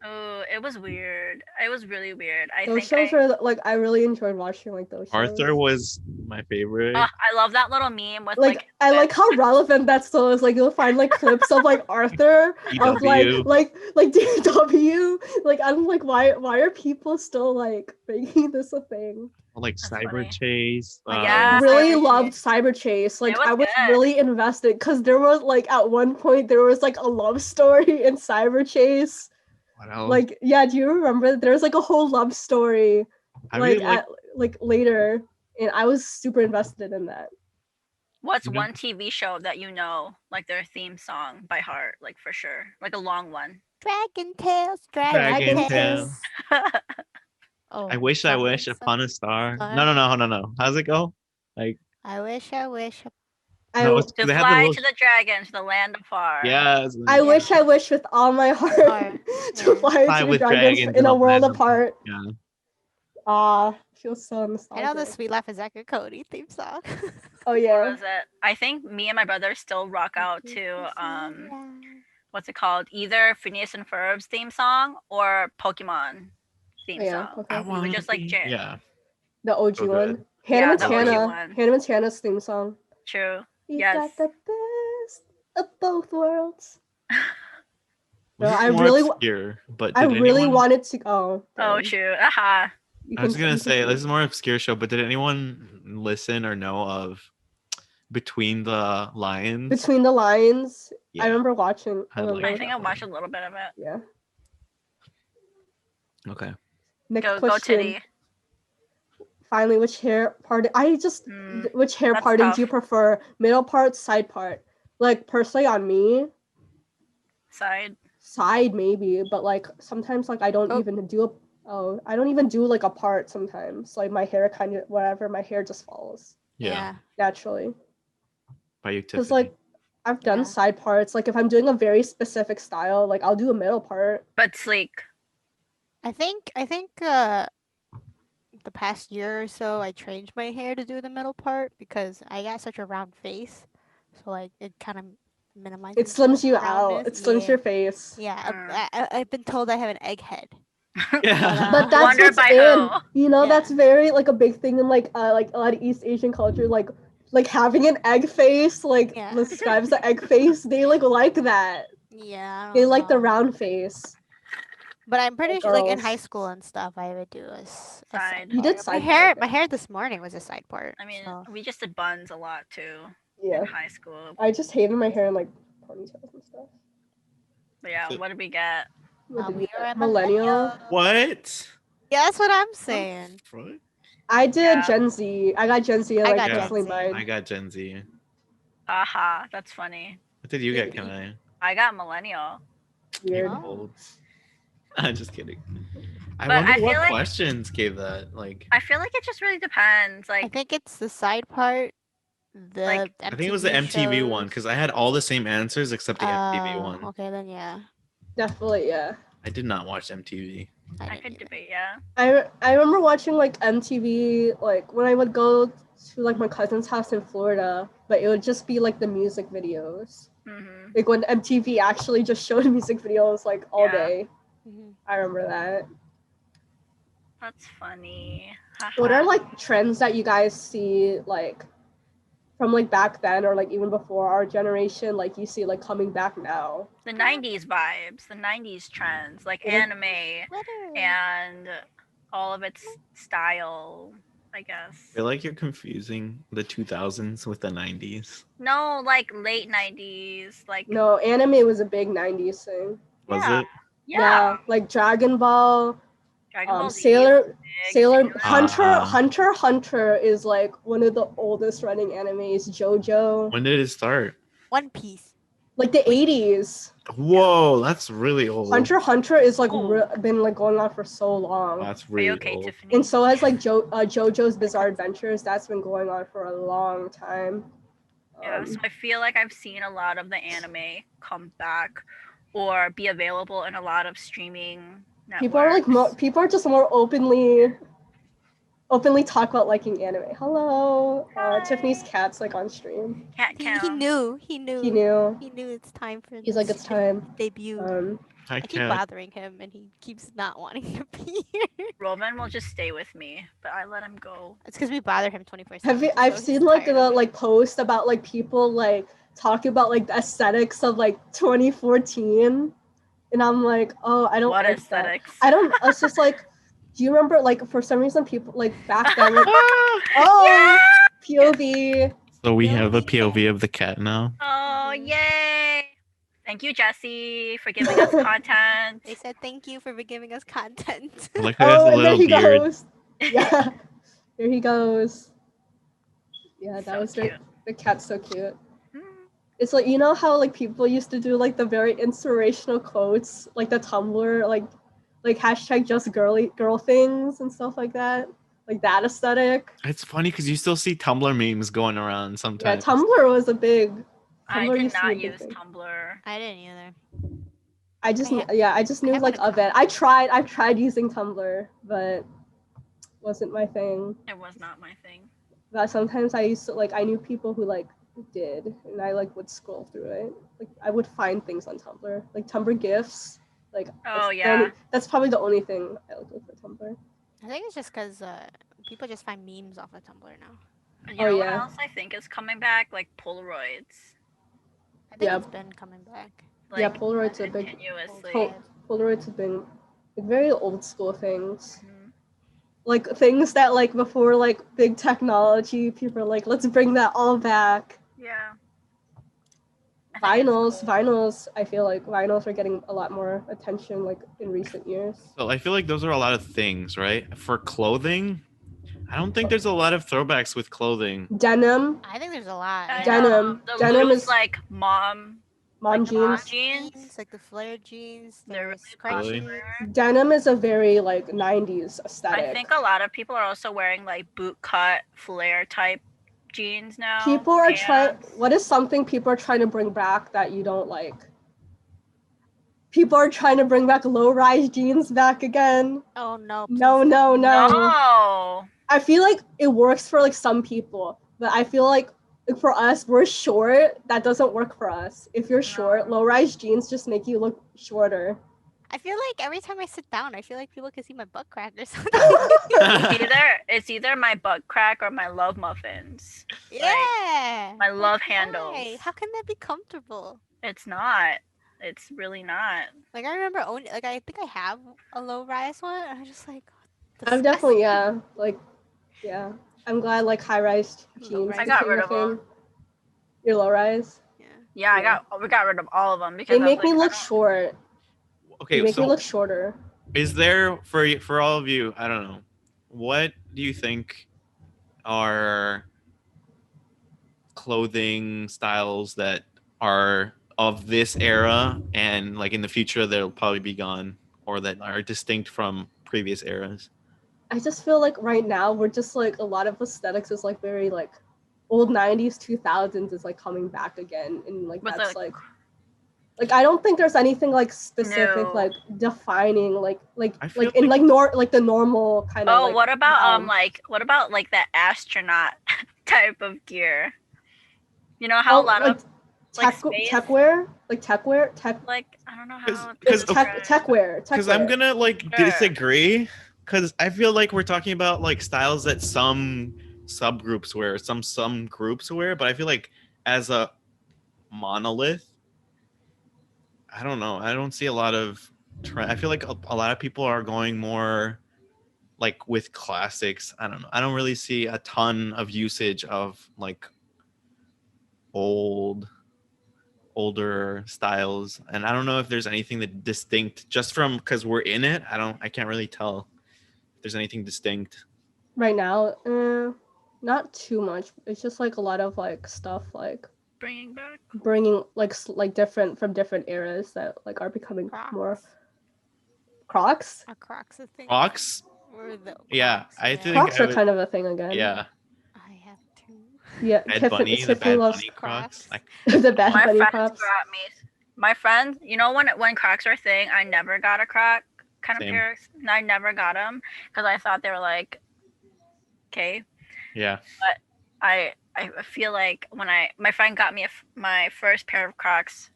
Oh, it was weird. It was really weird. I Those think shows are like I really enjoyed watching like those shows. Arthur was my favorite. I love that little meme with like I like how relevant that still is. Like you'll find like clips of like Arthur of DW. like DW. Like I'm like why are people still like making this a thing? Like That's Cyber funny. Chase. Yeah. Really Cyber loved Chase. Cyber Chase. Like was I was good. really invested because there was like at one point there was like a love story in Cyber Chase. What else? Like yeah, do you remember? There was like a whole love story I like really like. at like later, and I was super invested in that. What's You know- one TV show that you know, like their theme song by heart, like for sure, like a long one? Dragon Tales, Dragon Dragon Tales. Tales. Oh, I wish something, upon a star. star. No. How's it go? Like I wish. no, I it's, To they had the fly little, to the dragon, to the land of far. yes. I wish with all my heart Heart, to yeah. fly Fly to the with dragons dragons in a the world land of- apart. Yeah. Feels so I nostalgic. know the Sweet Life of Zack and Cody theme song. Oh What yeah. was it? I think me and my brother still rock out to what's it called? Either Phineas and Ferb's theme song or Pokemon theme Yeah, song. Pokemon. We would just like jam. Yeah. The OG So one. good. Hannah Yeah, the OG Montana. one. Hannah Montana's theme song. True. You Yes. got the best of both worlds. This No, is I more really obscure, but I did really anyone- wanted to Oh dang. shoot. Aha. You I was can- gonna you can say see. this is more obscure show, but did anyone listen or know of Between the Lions? Between the Lines. Yeah. I remember watching. I like I that think I one. watched a little bit of it. Yeah. Okay. Next Go question. Titty. finally, which hair part? Which hair that's parting do you tough. prefer? Middle part, side part? Like personally, on me, Side. side maybe, but like sometimes like I don't Oh. even do I don't even do like a part sometimes. Like my hair kind of whatever, my hair just falls Yeah. naturally. By you, Because Tiffany. like I've done Yeah. side parts. Like if I'm doing a very specific style, like I'll do a middle part. But sleek. I think the past year or so I changed my hair to do the middle part because I got such a round face. So like it kind of minimizes It slims you out. roundness. It slims your face. Yeah, Mm. I've been told I have an egg head. Yeah. But that's Wonder what's by in. who? You know, Yeah. that's very like a big thing in like a lot of East Asian culture. Like having an egg face, like Yeah. describes the egg face. They like that. Yeah, I don't They like the know. round face. But I'm pretty Like sure, like in girls. high school and stuff, I would do a Side. You did part. side My hair, part, my yeah. hair this morning was a side part. I mean, so. we just did buns a lot too Yeah. in high school. I just hated my hair in like ponytails and stuff. But yeah, what did we get? What did we we are get? a Millennial. What? Yeah, that's what I'm saying. What? I did Yeah. Gen Z. I got Gen Z. I Like got Gen definitely Z. mine. I got Gen Z. Haha, that's funny. What did you get, Maybe. Kanai? I got millennial. Weird. Oh. Old. I'm just kidding. I But wonder I what feel like- questions gave that. Like, I feel like it just really depends. I Like, think it's the side part. The Like, I think it was the MTV one because I had all the same answers except the MTV one. Okay, then yeah. Definitely, yeah. I did not watch MTV. I didn't could either. debate, yeah. I remember watching like MTV like when I would go to like my cousin's house in Florida, but it would just be like the music videos. Mm-hmm. Like when MTV actually just showed music videos like all Yeah. day. Mhm. I remember that. That's funny. What are Haha. like trends that you guys see like from like back then or like even before our generation, like you see like coming back now? The 90s vibes, the 90s trends, like Yeah. anime Sweater. and all of its style, I guess. I feel like you're confusing the 2000s with the 90s. No, like late 90s, like No, anime was a big 90s thing. Was Yeah. it? yeah. Like Dragon Ball, Dragon Ball Z, Sailor big, Sailor Ah. Hunter is like one of the oldest running animes. JoJo, When did it start? One Piece. like the 80s. Whoa, that's really old. Hunter is like Ooh. been like going on for so long. That's Are you really okay, old. Tiffany? And so has like JoJo's Bizarre Adventures. That's been going on for a long time. Yeah, so I feel like I've seen a lot of the anime come back or be available in a lot of streaming networks. People are like people are just more openly talk about liking anime. Hello, Hi. Tiffany's cat's like on stream. Cat He count. knew. He knew. He knew it's time for. He's like, this it's time. Debut. Hi, I keep Kat. bothering him, and he keeps not wanting to be here. Roman will just stay with me, but I let him go. It's because we bother him 24/7. Have you? I've seen like the like post about like people like talking about like the aesthetics of like 2014, and I'm like, oh, I don't What like that. aesthetics? I don't. It's just like, do you remember like for some reason people like back then like oh POV. So we have a POV of the cat now. Oh, yay! Thank you, Jesse, for giving us content. They said thank you for giving us content. I like how he has a Oh, and there little he beard. goes. Yeah, there he goes. Yeah, that So was very. cute. The cat's so cute. Mm. It's like, you know how like people used to do like the very inspirational quotes, like the Tumblr, like hashtag just girl things and stuff like that. Like that aesthetic. It's funny because you still see Tumblr memes going around Yeah, sometimes. Tumblr was a big. I Tumblr did used to be not a big use thing. Tumblr. I didn't either. I just I I just knew have like an of it. I've tried using Tumblr, but wasn't my thing. It was not my thing. But sometimes I used to like I knew people who like did, and I like would scroll through it. Like I would find things on Tumblr, like Tumblr gifs. Like Oh, that's the yeah. only- that's probably the only thing I look for Tumblr. I think it's just because people just find memes off of Tumblr now. And Oh, you know yeah. what else I think is coming back? Like Polaroids. I think Yeah. it's been coming back. Like, Yeah, Polaroids are big. continuously. Polaroids have been like, very old school things. Mhm. Like things that like before like big technology, people are like, let's bring that all back. Yeah. I think it's cool. Vinyls, I feel like vinyls are getting a lot more attention like in recent years. So I feel like those are a lot of things, right? For clothing, I don't think there's a lot of throwbacks with clothing. Denim, I think there's a lot. I Yeah. Denim. know. The Denim loose, is- like mom mom like mom jeans. jeans. like the flare jeans, They're the really scrunchies. Really? Denim is a very like 90s aesthetic. I think a lot of people are also wearing like boot cut flare type jeans now. People are trying. pants. What is something people are trying to bring back that you don't like? People are trying to bring back low-rise jeans back again. Oh no. No, please no, don't. no. No. I feel like it works for like some people, but I feel like for us, we're short. That doesn't work for us. If you're short, low-rise jeans just make you look shorter. I feel like every time I sit down, I feel like people can see my butt crack or something. It's either my butt crack or my love muffins. Yeah. My love Why? handles. How can that be comfortable? It's not. It's really not. Like I remember owning, like I think I have a low rise one, and I'm just like, I'm definitely yeah. I'm glad like high-rise jeans. Low-rise. I got became rid a of 'em. thing. Your low-rise. Yeah, Yeah. we got rid of all of them because They I was make me like, I look don't- short. They Okay, make me so look shorter. is there for all of you? I don't know. What do you think are clothing styles that are of this era and like in the future they'll probably be gone or that are distinct from previous eras? I just feel like right now we're just like a lot of aesthetics is like very like old 90s 2000s is like coming back again, and like With that's the- like I don't think there's anything like specific No. like defining like I feel like in like like the normal kind of Oh, like, what about realm. what about like that astronaut type of gear? You know how a lot like of like tech space- tech wear like I don't know Cause- how to cause- it's describe- tech wear Because I'm wear. gonna like Sure. disagree because I feel like we're talking about like styles that some subgroups wear, some groups wear, but I feel like as a monolith, I don't know. I don't see a lot of trend. I feel like a lot of people are going more like with classics. I don't know. I don't really see a ton of usage of like older styles, and I don't know if there's anything that distinct just from because we're in it. I can't really tell if there's anything distinct. Right now not too much. It's just like a lot of like stuff like bringing back. bringing like like different from different eras that like are becoming more Crocs. Are Crocs a thing? Crocs? Or the Yeah, Crocs, I think Crocs I are would- kind of a thing again. Yeah, I have two. Yeah, Bad Bunny, the Tiffany Bad loves Bunny Crocs. Crocs. the Bad My Bunny friends Crocs. got me. My friends, you know when Crocs were a thing, I never got a Croc kind of Same. pair. I never got them because I thought they were like, okay. Yeah, I feel like when my friend got me my first pair of Crocs,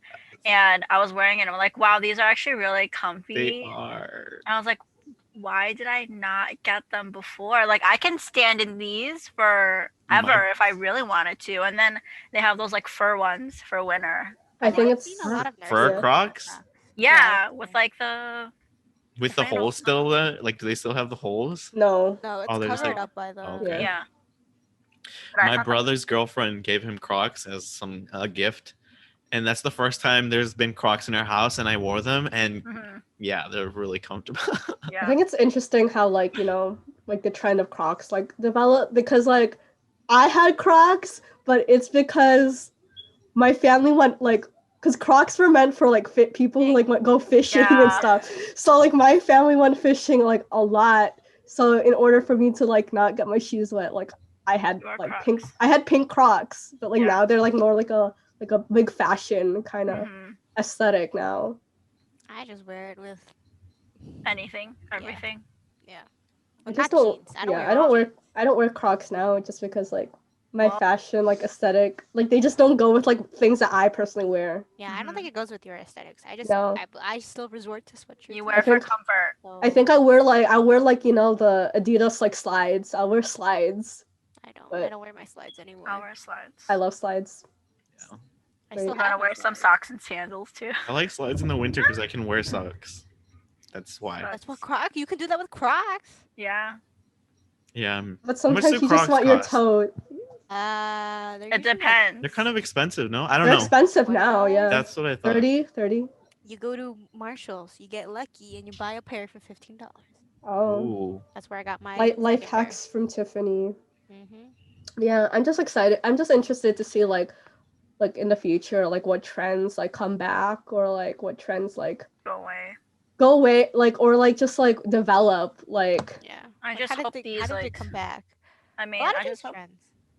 and I was wearing it, and I'm like, wow, these are actually really comfy. they are. And I was like, why did I not get them before? Like I can stand in these forever if I really wanted to. And then they have those like fur ones for winter. I think I've it's seen a lot of Fur nurses Crocs? wear Crocs. Yeah, Yeah. with like the With the I don't holes still, like, do they still have the holes? no. No, it's Oh, they're just covered like- up by the. okay. yeah. But I My thought brother's girlfriend gave him Crocs as a gift, and that's the first time there's been Crocs in our house, and I wore them, and yeah, they're really comfortable. yeah. I think it's interesting how like, you know, like the trend of Crocs like developed because like I had Crocs, but it's because my family went like because Crocs were meant for like fit people who like went go fishing and Yeah. stuff. So like my family went fishing like a lot. So in order for me to like not get my shoes wet, like I had You wore like Crocs. pink Crocs, but like Yeah. now they're like more like a big fashion kind of Mhm. aesthetic now. I just wear it with. Anything, everything. I with just not don't. jeans. I don't Yeah, wear I don't all wear. jeans. I don't wear Crocs now just because like my Well- fashion like aesthetic like they just don't go with like things that I personally wear. Yeah, I don't think it goes with your aesthetics. I just. No. I still resort to sweatshirts. You wear it for think- comfort. So I think I wear you know the Adidas like slides. I'll wear slides. I don't. but- I don't wear my slides anymore. I'll wear slides. I love slides. I Right. still I'm gonna have my wear some slides. socks and sandals too. I like slides in the winter because I can wear socks. That's why. That's what Crocs. You can do that with Crocs. Yeah. Yeah, But How much sometimes do you just Crocs want your cost? toe. They're It usually, like, depends. they're kind of expensive, no? I don't They're know. expensive now. Yeah, That's what I thought. 30. you go to Marshalls, you get lucky, and you buy a pair for $15. Oh, Ooh. That's where I got my life second pair. hacks from Tiffany. Mm-hmm. Yeah, I'm just excited. I'm just interested to see like in the future, like what trends like come back, or like what trends like Go away. go away, like, or like just like develop, like. Yeah. I Like, just how did hope they, these how did they like. come back? I A mean, lot of I these just hope. trends.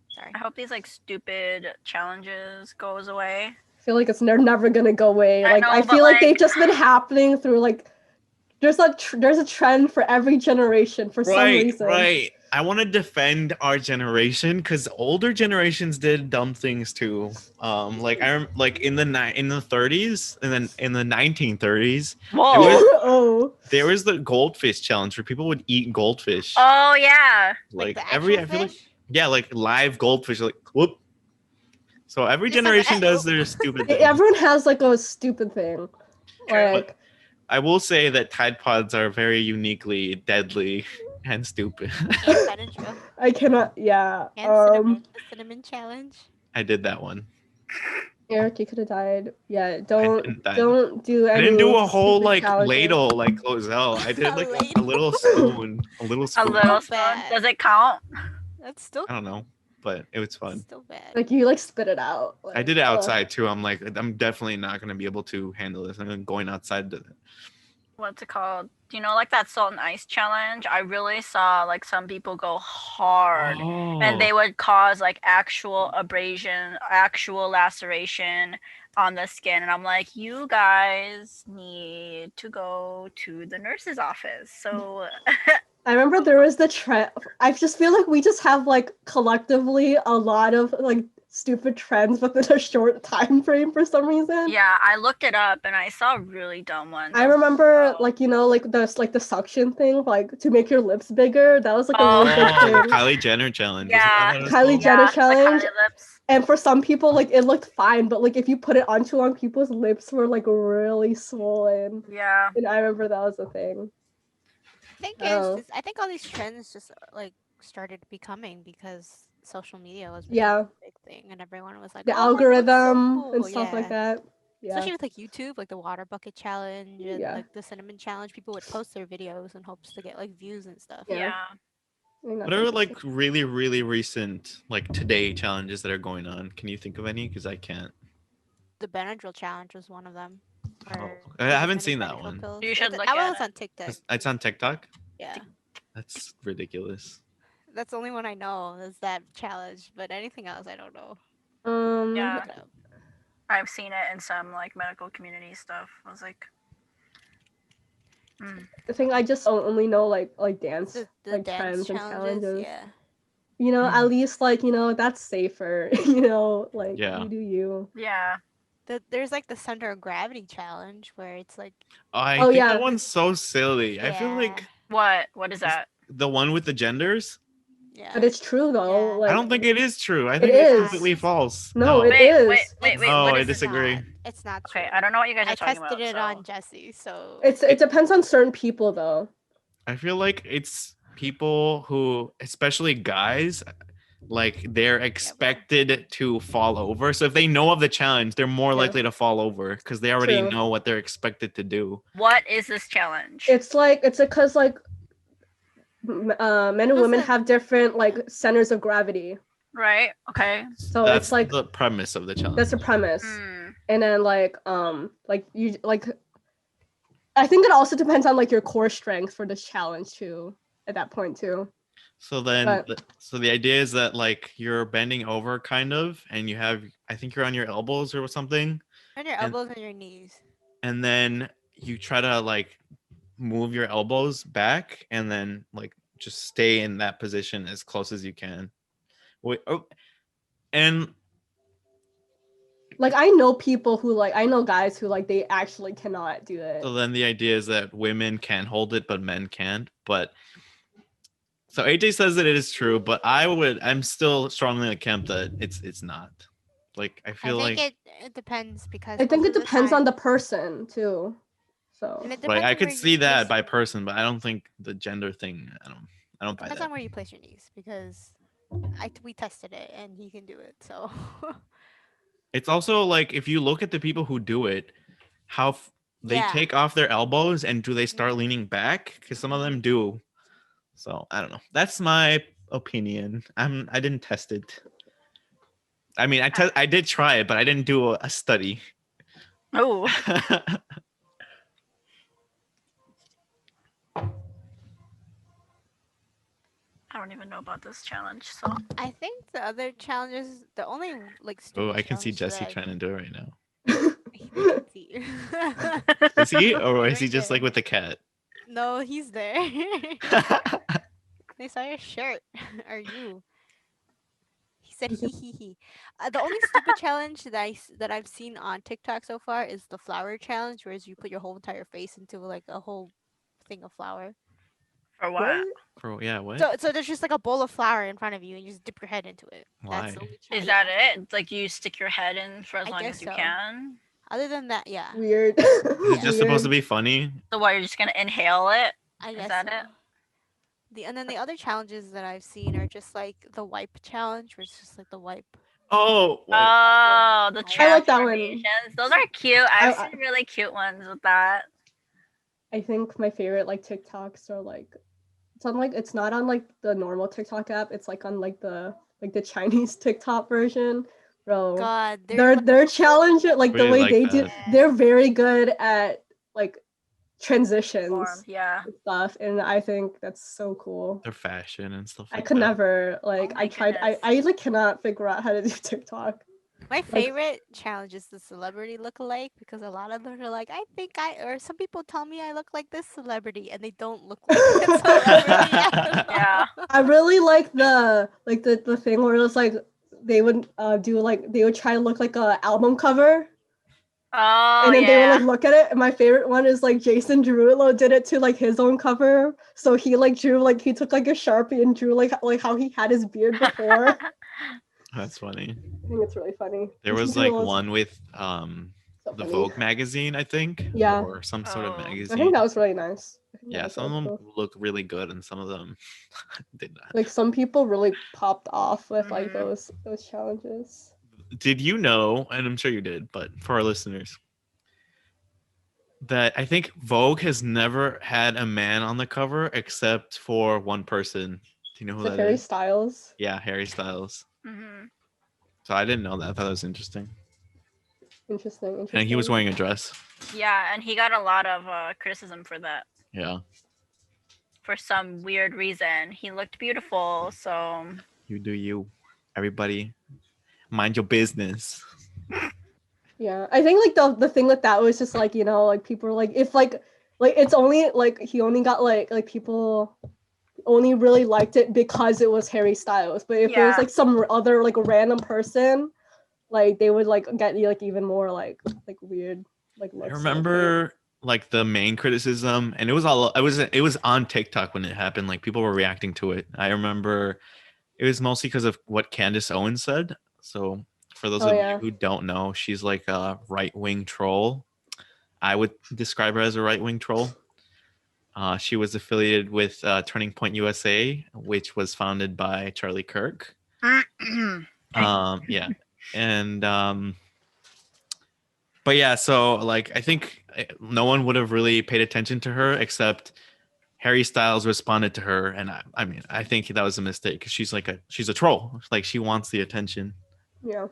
Sorry. I hope these like stupid challenges goes away. I feel like they're never gonna go away. I Like know, I but, feel like like- they've just been happening through like there's a trend for every generation for some reason. Right. I want to defend our generation because older generations did dumb things too. Like like in the 30s and then in the 1930s, Whoa. there was the goldfish challenge where people would eat goldfish. Oh yeah. Like the I actual feel like fish? yeah, like live goldfish. Like whoop. So every Just like generation that. does their stupid thing. Everyone has like a stupid thing. True. Like I will say that Tide Pods are very uniquely deadly and stupid. Yeah, Benadryl. I cannot. Yeah. And cinnamon. The cinnamon challenge. I did that one. Eric, you could have died. Yeah. Don't didn't die. do any. I didn't do a whole stupid like challenges. ladle like Lozelle. I did A like a ladle. little spoon. A little A spoon. little So spoon. bad. Does it count? That's still, I don't know, but it was fun. still bad. Like you like spit it out. Like, I did it outside too. I'm like, I'm definitely not gonna be able to handle this. I'm going outside to What's it called? Do you know like that salt and ice challenge? I really saw like some people go hard and they would cause like actual abrasion, actual laceration on the skin. And I'm like, you guys need to go to the nurse's office. So I remember there was the trend. I just feel like we just have like collectively a lot of like stupid trends within a short time frame for some reason. yeah, I looked it up and I saw really dumb ones. I remember like the suction thing, like to make your lips bigger. That was like a really big the thing. Kylie Jenner challenge. Yeah. Isn't that what it was Kylie called? Jenner Yeah, the challenge. Kylie lips. And for some people, like it looked fine, but like if you put it on too long, people's lips were like really swollen. Yeah. And I remember that was a thing. Oh. I think all these trends just like started becoming because social media was Yeah. a big thing and everyone was like, The "Oh, my God, that's so algorithm cool." and stuff like Yeah. that. Yeah. Especially with like YouTube, like the water bucket challenge and Yeah. like the cinnamon challenge, people would post their videos in hopes to get like views and stuff. Yeah. Yeah. I think that's What are like interesting. really, really recent like today challenges that are going on? Can you think of any? Because I can't. The Benadryl challenge was one of them. Oh, where I take as haven't many seen that Benadryl one. pills. You should That look one at was it. on TikTok. It's on TikTok. Yeah, That's ridiculous. that's the only one I know is that challenge. But anything else, I don't know. Yeah. Look it up. I've seen it in some like medical community stuff. I was like, I think I just only know like dance, The like dance trends and challenges. Yeah. You know, at least like that's safer. Like Yeah. you do you. yeah. There's like the center of gravity challenge where it's like I Oh, think yeah. that one's so silly. I feel like What is Is- that? the one with the genders. yeah. But it's true though. Yeah. Like I don't think it is true. I It think it's is. completely false. No, it Wait, is. wait, Oh, what I is it? disagree. It's not true. Okay, I don't know what you guys are I talking tested about. it so- on Jesse, so it depends on certain people though. I feel like it's people who, especially guys, like they're expected to fall over. So if they know of the challenge, they're more Yeah. likely to fall over because they already True. know what they're expected to do. What is this challenge? It's because like men and women Listen. have different like centers of gravity. Right? Okay. So That's it's like the premise of the challenge. that's the premise. Hmm. And then like you like I think it also depends on like your core strength for this challenge too at that point too. So then, But- so the idea is that like you're bending over kind of, and you have, I think you're on your elbows or something, on your And- elbows and your knees. and then you try to like move your elbows back, and then like just stay in that position as close as you can. Wait, oh, and Like I know people who like I know guys who like they actually cannot do it. so then the idea is that women can hold it, but men can't. But so AJ says that it is true, but I'm still strongly in the camp that it's not. Like I I feel think like it depends because I think most it of the depends on time- the person too. So and it right, depends I on could where see you that place- by person, but I don't think the gender thing. I don't buy depends that. on where you place your knees because we tested it and he can do it. So It's also like if you look at the people who do it, how they Yeah. take off their elbows and do they start leaning back? Because some of them do. So I don't know. That's my opinion. I didn't test it. I mean, I did try it, but I didn't do a study. Oh, I don't even know about this challenge. So I think the other challenges, the only like Oh, stupid I can see challenge Jesse that trying to do it right now. they can see. Is he, or He's is he right just there. like with the cat? No, he's there. They saw your shirt. Are you? He said he he he. The only stupid challenge that that I've seen on TikTok so far is the flower challenge, whereas you put your whole entire face into like a whole thing of flour. for what? What? Yeah, what? So there's just like a bowl of flour in front of you, and you just dip your head into it. That's the Why? only Is challenge. that it? Like you stick your head in for as I long guess as you so. can. Other than that, yeah, Weird. Is it just supposed to Weird. be funny? So what? You're just gonna inhale it? I Is guess that so. it? And then the other challenges that I've seen are just like the wipe challenge, where it's just like the wipe. Oh, what? Oh, the I like that one. transformations. Those are cute. I've seen really cute ones with that. I think my favorite like TikToks are like it's not on like the normal TikTok app. It's like on like the Chinese TikTok version. Bro, God, their challenge like the Really way like they do. that. They're very good at like transitions Form, yeah. and stuff, and I think that's so cool. Their fashion and stuff I like could that. never like Oh my I tried goodness. I like cannot figure out how to do TikTok. My favorite challenge is the celebrity look-alike, because a lot of them are like, or some people tell me I look like this celebrity, and they don't look like that celebrity at all. Yeah. I really like the thing where it was like they would they would try to look like a album cover. Oh, And then yeah. they would like look at it. And my favorite one is like Jason Derulo did it to like his own cover. So he like drew like he took like a Sharpie and drew like how he had his beard before. That's funny. I think it's really funny. There was Jason like Derulo's one with so the funny. Vogue magazine, I think. Yeah. Or some sort of Oh. I think magazine. I think that was really nice. I think that Yeah, was some of really them cool. look really good and some of them did not. Like some people really popped off with like Mhm. those challenges. Did you know, and I'm sure you did, but for our listeners, that I think Vogue has never had a man on the cover except for one person. Do you know who Is it that Harry is? Styles? Yeah, Harry Styles. Mhm. So I didn't know that. I thought that was interesting. Interesting. And he was wearing a dress. Yeah, and he got a lot of criticism for that. Yeah. For some weird reason. He looked beautiful, so You do you. Everybody, mind your business. Yeah, I think like the thing with that was just like, you know, like people were like if like it's only like he only got like people only really liked it because it was Harry Styles. But if it was Yeah. like some other like random person, like they would like get like even more like weird like looks. I remember like the main criticism, and it was on TikTok when it happened. Like people were reacting to it. I remember it was mostly because of what Candace Owens said. So for those of you who don't know, she's like a right-wing troll. I would describe her as a right-wing troll. She was affiliated with Turning Point USA, which was founded by Charlie Kirk. Yeah, and but yeah, so like I think no one would have really paid attention to her except Harry Styles responded to her, and I mean I think that was a mistake because she's a troll. Like she wants the attention. Yeah.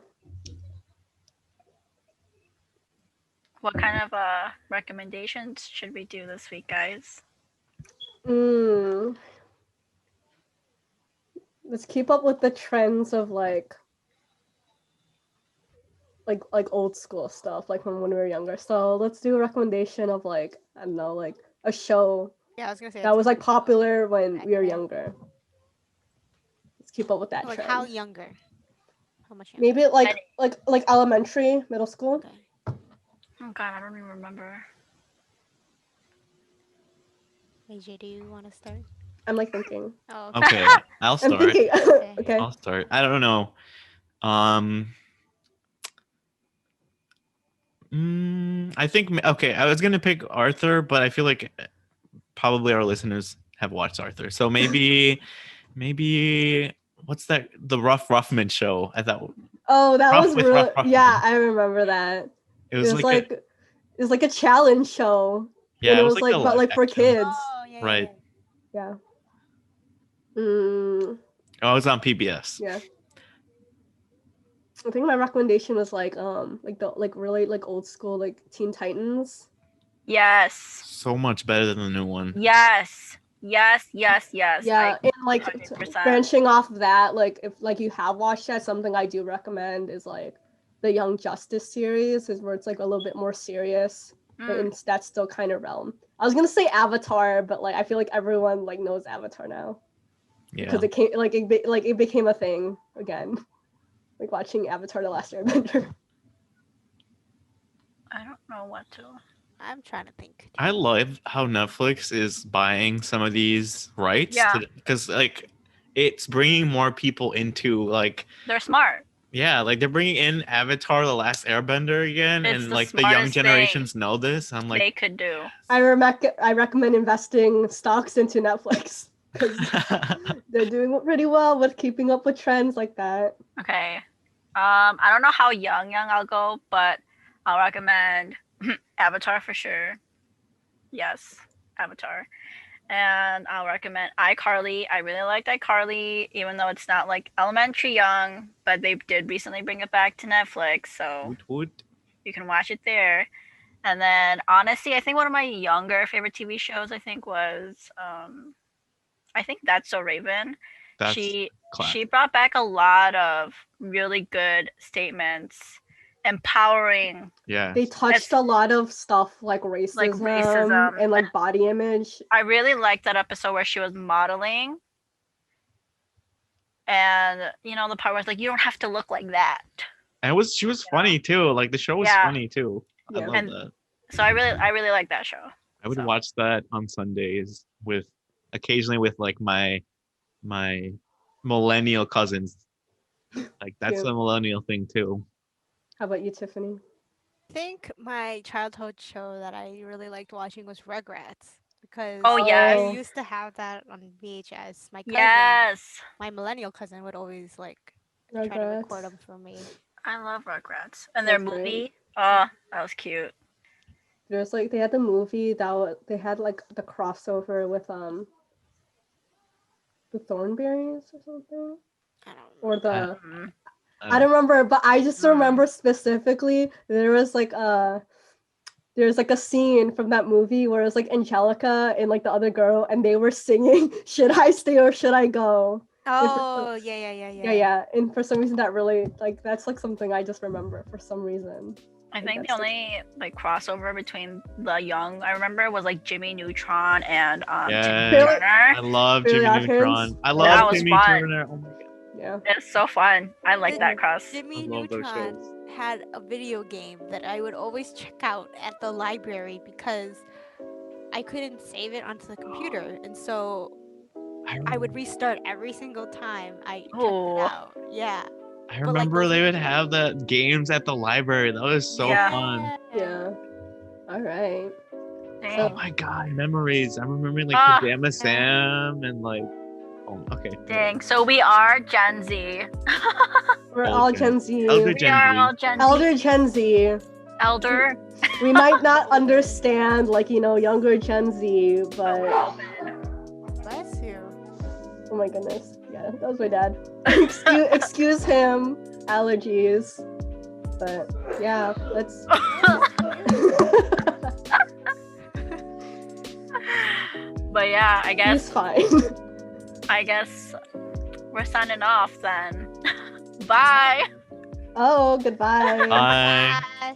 What kind of recommendations should we do this week, guys? Let's keep up with the trends of like old school stuff, like from when we were younger. So let's do a recommendation of like I don't know, like a show Yeah, I was gonna say that was like popular when we were Okay. younger. Let's keep up with that like trend. how younger? How much younger? Maybe like elementary, middle school. Okay. Oh god, I don't even remember. AJ, do you want to start? I'm like thinking. Oh, Okay, I'll I'm start. thinking. Okay. I'll start. I don't know. I think okay. I was gonna pick Arthur, but I feel like probably our listeners have watched Arthur, so maybe what's that? The Ruffman show. I thought. Oh, that Ruff was with real. Ruff Ruffman. Yeah, I remember that. It was like It's like a challenge show. Yeah, and it it was was like like a but live like for action. kids. Oh, yeah, Right. Yeah. Mm, Oh, it was on PBS. yeah. I think my recommendation was like the like really like old school like Teen Titans. Yes. So much better than the new one. Yes. Yes. Yes. Yes. Yeah, and like 100%. branching off of that, like if like you have watched that, something I do recommend is like the Young Justice series, is where it's like a little bit more serious, but in that still kind of realm. I was gonna say Avatar, but like I feel like everyone like knows Avatar now Yeah. because it came like it became a thing again, like watching Avatar: The Last Airbender. I don't know what to. I'm trying to think. I love how Netflix is buying some of these rights. Yeah. Because like it's bringing more people into like They're smart. yeah, like they're bringing in Avatar: The Last Airbender again, It's and the like the young smartest thing generations know this. I'm they like, could do. I recommend investing stocks into Netflix because they're doing pretty well with keeping up with trends like that. Okay. I don't know how young I'll go, but I'll recommend Avatar for sure. Yes, Avatar. And I'll recommend iCarly. I really liked iCarly, even though it's not like elementary young, but they did recently bring it back to Netflix, so woot woot. you can watch it there. And then honestly, I think one of my younger favorite TV shows I think was I think That's So Raven. That's She classic. brought back a lot of really good statements, empowering. Yeah. They touched a lot of stuff like racism, and like body image. I really liked that episode where she was modeling, and you know the part where it's like you don't have to look like that. And she was funny too. Like the show was Yeah. funny too. I Yeah. love And- that. So I really like that show. I would So. watch that on Sundays occasionally with like my millennial cousins. Like that's Cute. a millennial thing too. How about you, Tiffany? I think my childhood show that I really liked watching was Rugrats because Oh, yes. I used to have that on VHS. My cousin, Yes, my millennial cousin, would always like try to record Rugrats. them for me. I love Rugrats and their That's great. movie. Oh, that was cute. There's like they had the movie they had like the crossover with the Thornberries or something, I don't know. or the Mhm. I don't remember, but I just Mm. remember specifically there's like a scene from that movie where it was like Angelica and like the other girl, and they were singing "Should I Stay or Should I Go?" Oh, yeah. Yeah. And for some reason that really like that's like something I just remember for some reason. I Like, think the that's only like crossover between the young I remember was like Jimmy Neutron and Yeah. Timmy Really? I Turner. love Billy Jimmy Atkins? Neutron. I That love was Jimmy fun. Turner. Oh my god. Yeah. It's so fun. I like that cross. Jimmy I love those Neutron shows. had a video game that I would always check out at the library because I couldn't save it onto the computer, and so I would restart every single time I checked Oh. it out. Yeah. I But, like, remember those- they would have the games at the library. That was so Yeah. fun. Yeah. All right. Oh Dang. my god, memories. I'm remembering like Ah. Pajama Sam and like okay. Dang. So we are Gen Z. We're Old all Gen- Gen Z. Elder We Gen are Z. all Gen Z. Elder Gen Z. Elder. We might not understand like younger Gen Z, but Bless you. oh my goodness. Yeah, that was my dad. excuse him. Allergies. But yeah, let's But yeah, I he's guess fine. we're signing off then. Bye. Oh, goodbye. Bye. Bye.